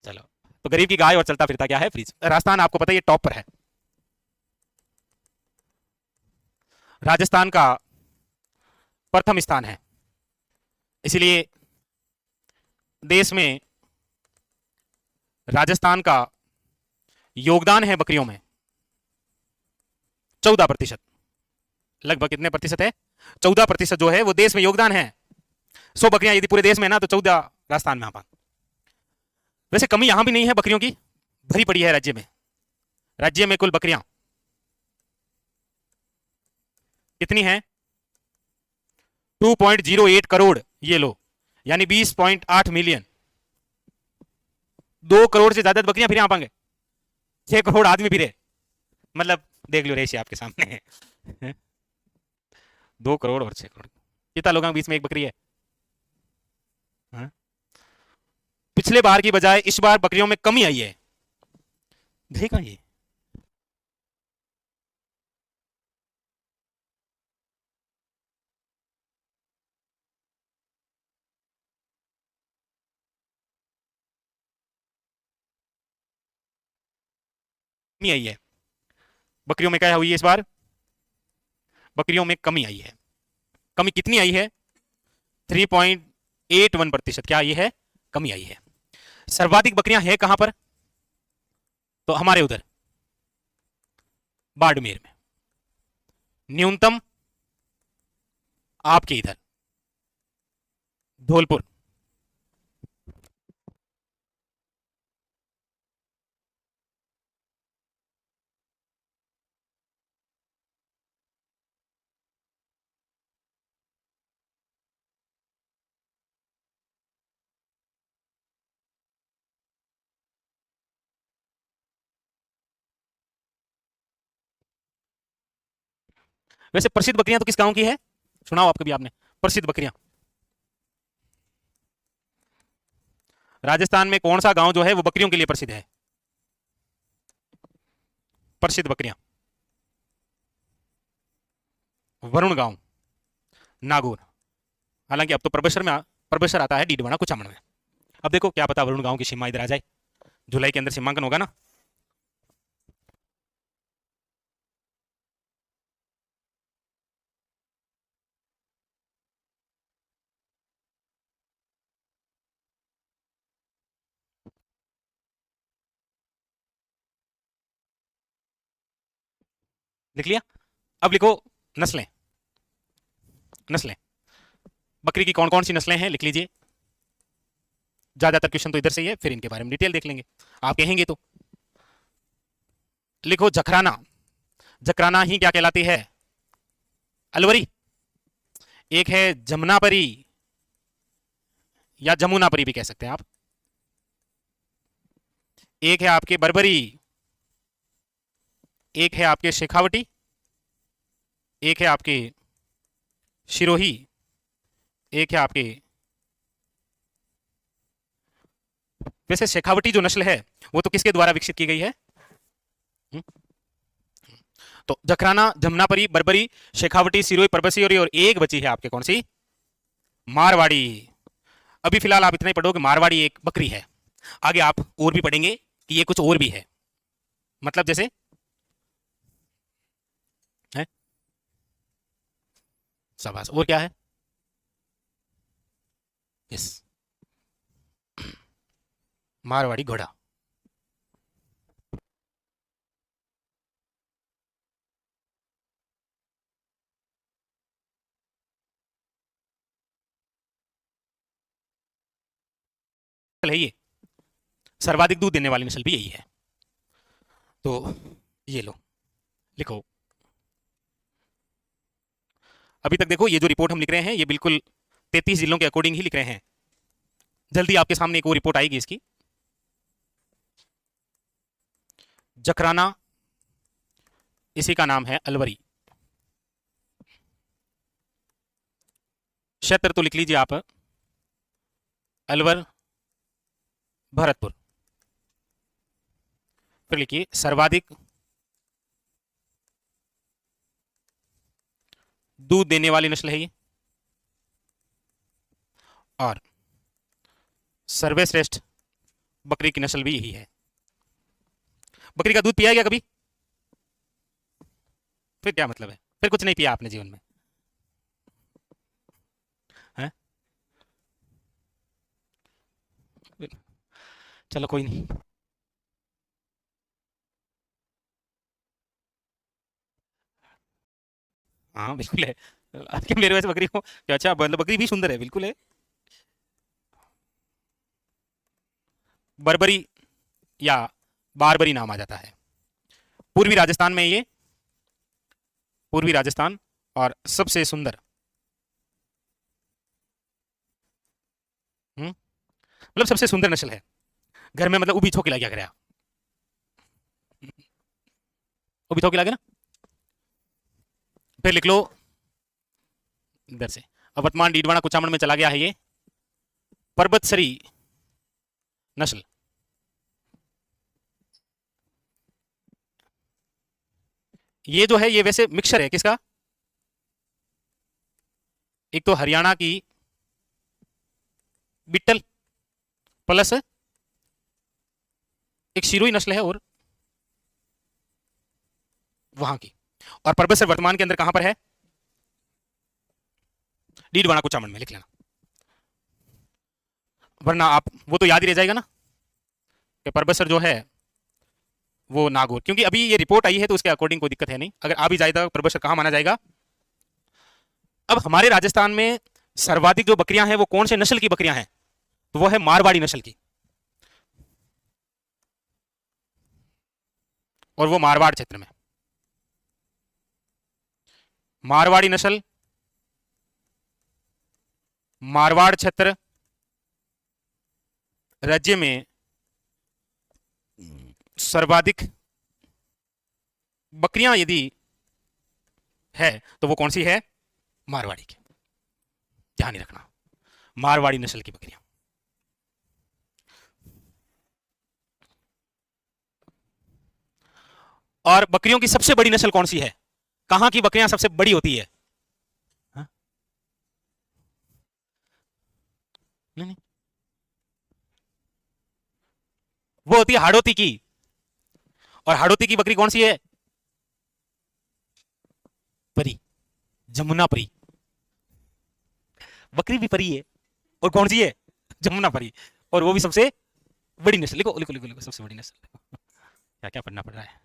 Speaker 1: चलो, तो गरीब की गाय और चलता फिरता क्या है? फ्रीज। राजस्थान आपको पता है ये टॉप पर है। राजस्थान का प्रथम स्थान है, इसलिए देश में राजस्थान का योगदान है बकरियों में 14%। लगभग कितने प्रतिशत है? 14% जो है वो देश में योगदान है। 100 बकरियां यदि पूरे देश में है ना तो 14 राजस्थान में। आप वैसे कमी यहां भी नहीं है, बकरियों की भरी पड़ी है राज्य में। राज्य में कुल बकरियां कितनी है? 2.08 करोड़, ये लो, यानी 20.8 मिलियन। 2 करोड़ से ज्यादा बकरियां फिर यहां पाएंगे, 6 करोड़ आदमी फिरे, मतलब देख लो रेशियो आपके सामने है। 2 करोड़ और 6 करोड़, कितना लोगों के बीच में एक बकरी है? हाँ? पिछले बार की बजाय इस बार बकरियों में कमी आई है, देखा ये? कमी आई है बकरियों में, क्या हुई है इस बार? बकरियों में कमी आई है। कमी कितनी आई है? 3.81%। क्या ये है? कमी आई है। सर्वाधिक बकरियां हैं कहां पर? तो हमारे उधर बाड़मेर में। न्यूनतम आपके इधर धौलपुर। वैसे प्रसिद्ध बकरियां तो किस गांव की है? सुनाओ आप कभी आपने प्रसिद्ध बकरियां? राजस्थान में कौन सा गांव जो है वो बकरियों के लिए प्रसिद्ध है? प्रसिद्ध बकरियां, वरुण गांव, नागौर। हालांकि अब तो प्रबेसर आता है डीडवाना कुचामन में। अब देखो क्या पता वरुण गांव की सीमा इधर आ जाए, जुलाई के अंदर सीमांकन होगा ना। लिख लिया? अब लिखो नस्लें। नस्लें बकरी की कौन कौन सी नस्लें हैं, लिख लीजिए। ज्यादातर क्वेश्चन तो इधर से ही है, फिर इनके बारे में डिटेल देख लेंगे, आप कहेंगे तो। लिखो जखराना। जकराना ही क्या कहलाती है? अलवरी। एक है जमुनापरी, या जमुनापरी भी कह सकते हैं आप। एक है आपके बरबरी, एक है आपके शेखावटी, एक है आपके शिरोही, एक है आपके। वैसे शेखावटी जो नस्ल है वो तो किसके द्वारा विकसित की गई है? हुँ? तो जखराना, जमुनापरी, बरबरी, शेखावटी, सिरोही, परबसियोरी, और एक बची है आपके कौन सी? मारवाड़ी। अभी फिलहाल आप इतना ही पढ़ोगे, मारवाड़ी एक बकरी है। आगे आप और भी पढ़ेंगे कि ये कुछ और भी है, मतलब जैसे है शाबाश, और क्या है? यस, मारवाड़ी घोड़ा। है ये सर्वाधिक दूध देने वाली नस्ल भी यही है। तो ये लो, लिखो। अभी तक देखो ये जो रिपोर्ट हम लिख रहे हैं ये बिल्कुल 33 जिलों के अकॉर्डिंग ही लिख रहे हैं। जल्दी आपके सामने एक और रिपोर्ट आएगी इसकी। जकराना, इसी का नाम है अलवरी। क्षेत्र तो लिख लीजिए आप, अलवर, भरतपुर। फिर लिखिए सर्वाधिक दूध देने वाली नस्ल है ये, और सर्वश्रेष्ठ बकरी की नस्ल भी यही है। बकरी का दूध पिया है क्या कभी? फिर क्या मतलब है, फिर कुछ नहीं पिया आपने जीवन में, है? चलो कोई नहीं। हाँ बिल्कुल है। आपके मेरे वैसे बकरी को क्या, अच्छा मतलब बकरी भी सुंदर है, बिल्कुल है। बर्बरी या बारबरी नाम आ जाता है। पूर्वी राजस्थान में ये, पूर्वी राजस्थान, और सबसे सुंदर। मतलब सबसे सुंदर नस्ल है। घर में मतलब उभी थोकी लग गया, उभी थोकी लगे ना। फिर लिख लो इधर से। अब वर्तमान डीडवाना कुचामन में चला गया है ये पर्वतसरी नस्ल। ये जो है ये वैसे मिक्सचर है किसका, एक तो हरियाणा की बिट्टल प्लस एक सिरोही नस्ल है, और वहां की। और पर्वतसर वर्तमान के अंदर कहां पर है, डीडवाना कुचामन में, लिख लेना। वरना आप वो तो याद ही रह जाएगा ना कि पर्वतसर जो है वो नागौर, क्योंकि अभी ये रिपोर्ट आई है तो उसके अकॉर्डिंग कोई दिक्कत है नहीं। अगर आ भी जाए तो पर्वतसर कहां माना जाएगा। अब हमारे राजस्थान में सर्वाधिक जो बकरियां हैं वो कौन से नस्ल की बकरियां हैं, तो वो है मारवाड़ी नस्ल की। और वो मारवाड़ क्षेत्र में, मारवाड़ी नस्ल, मारवाड़ क्षेत्र राज्य में सर्वाधिक बकरियां यदि है तो वो कौन सी है, मारवाड़ी की। ध्यान ही रखना, मारवाड़ी नस्ल की बकरियां। और बकरियों की सबसे बड़ी नस्ल कौन सी है, कहां की बकरियां सबसे बड़ी होती है। हाँ? नहीं नहीं, वो होती है हाड़ौती की। और हाड़ौती की बकरी कौन सी है, परी, जमुना परी। बकरी भी परी है, और कौन सी है, जमुना परी। और वो भी सबसे बड़ी नस्ल। लिखो लिखो लिखो लिखो, सबसे बड़ी नस्ल। क्या क्या पढ़ना पड़ रहा है।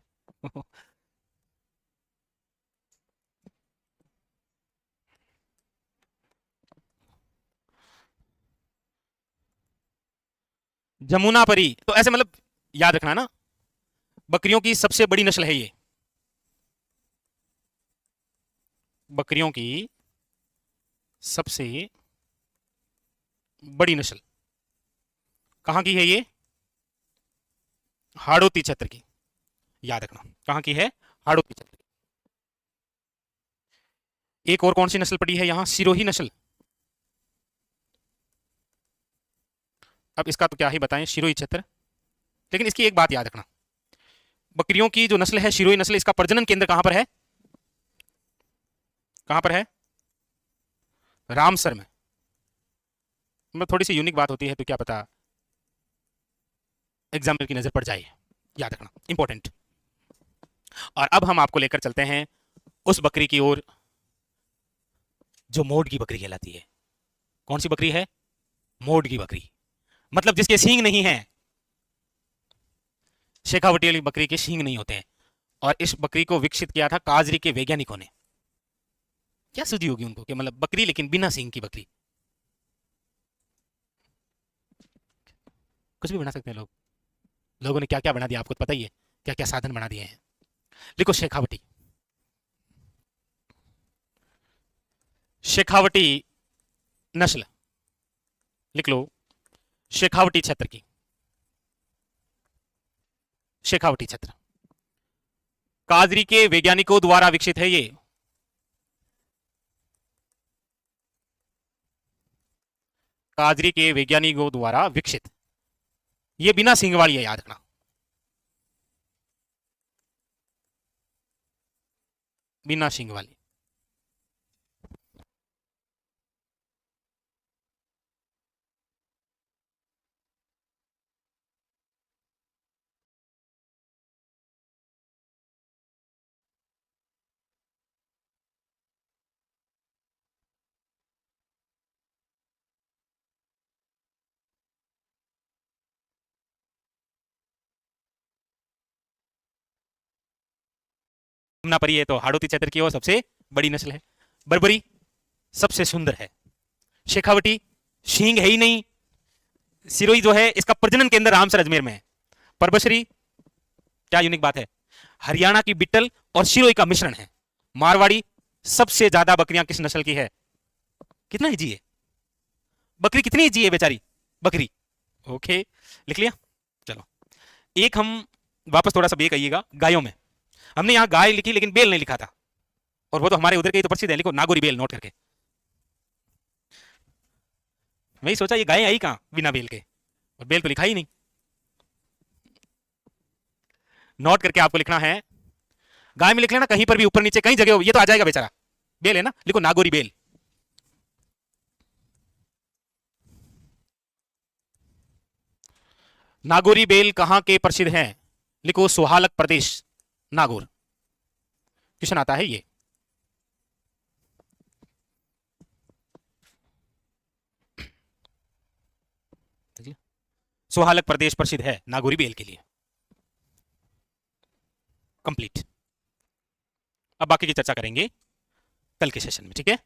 Speaker 1: जमुना परी तो ऐसे मतलब याद रखना ना, बकरियों की सबसे बड़ी नस्ल है ये। बकरियों की सबसे बड़ी नस्ल कहां की है ये, हाड़ौती क्षेत्र की। याद रखना कहां की है, हाड़ौती क्षेत्र की। एक और कौन सी नस्ल पड़ी है यहां, सिरोही नस्ल। अब इसका तो क्या ही बताएं, सिरोही क्षेत्र। लेकिन इसकी एक बात याद रखना, बकरियों की जो नस्ल है सिरोही नस्ल, इसका प्रजनन केंद्र कहां पर है, कहां पर है, रामसर में। मतलब थोड़ी सी यूनिक बात होती है तो क्या पता एग्जाम्पल की नजर पड़ जाए, याद रखना इंपॉर्टेंट। और अब हम आपको लेकर चलते हैं उस बकरी की ओर जो मोड की बकरी कहलाती है। कौन सी बकरी है, मोड की बकरी, मतलब जिसके सींग नहीं है। शेखावटी वाली बकरी के सींग नहीं होते हैं। और इस बकरी को विकसित किया था काजरी के वैज्ञानिकों ने। क्या सूझी होगी उनको कि मतलब बकरी लेकिन बिना सींग की बकरी। कुछ भी बना सकते हैं लोग, लोगों ने क्या क्या बना दिया आपको तो पता ही है, क्या क्या साधन बना दिए हैं। लिखो शेखावटी, शेखावटी नस्ल, लिख लो शेखावटी क्षेत्र की, शेखावटी क्षेत्र काजरी के वैज्ञानिकों द्वारा विकसित है ये। काजरी के वैज्ञानिकों द्वारा विकसित, ये बिना सींग वाली है, याद रखना, बिना सींग वाली। जमुना परी है तो हाड़ौती क्षेत्र की ओर सबसे बड़ी नस्ल है। बर्बरी सबसे सुंदर है। शेखावटी शींग है ही नहीं। सिरोही जो है इसका प्रजनन केंद्र रामसर अजमेर में है। परबश्री क्या यूनिक बात है, हरियाणा की बिट्टल और सिरोही का मिश्रण है। मारवाड़ी सबसे ज्यादा बकरियां किस नस्ल की है? कितना इजी है, बकरी कितनी इजी है बेचारी, बकरी। ओके लिख लिया। चलो एक हम वापस थोड़ा सा बे कहिएगा, गायों में हमने यहां गाय लिखी लेकिन बेल नहीं लिखा था, और वो तो हमारे उधर के तो प्रसिद्ध है, लिखो नागौरी बेल नोट करके। मैं सोचा ये गाय आई कहां बिना बेल के, और बेल तो लिखा ही नहीं। नोट करके आपको लिखना है, गाय में लिख लेना कहीं पर भी ऊपर नीचे कहीं जगह हो, ये तो आ जाएगा बेचारा, बेल है ना, लिखो नागौरी बेल। नागौरी बेल कहां के प्रसिद्ध हैं? लिखो सुहालक प्रदेश नागौर। क्वेश्चन आता है ये। सुहालक प्रदेश प्रसिद्ध है नागौरी बेल के लिए। कंप्लीट। अब बाकी की चर्चा करेंगे कल के सेशन में, ठीक है।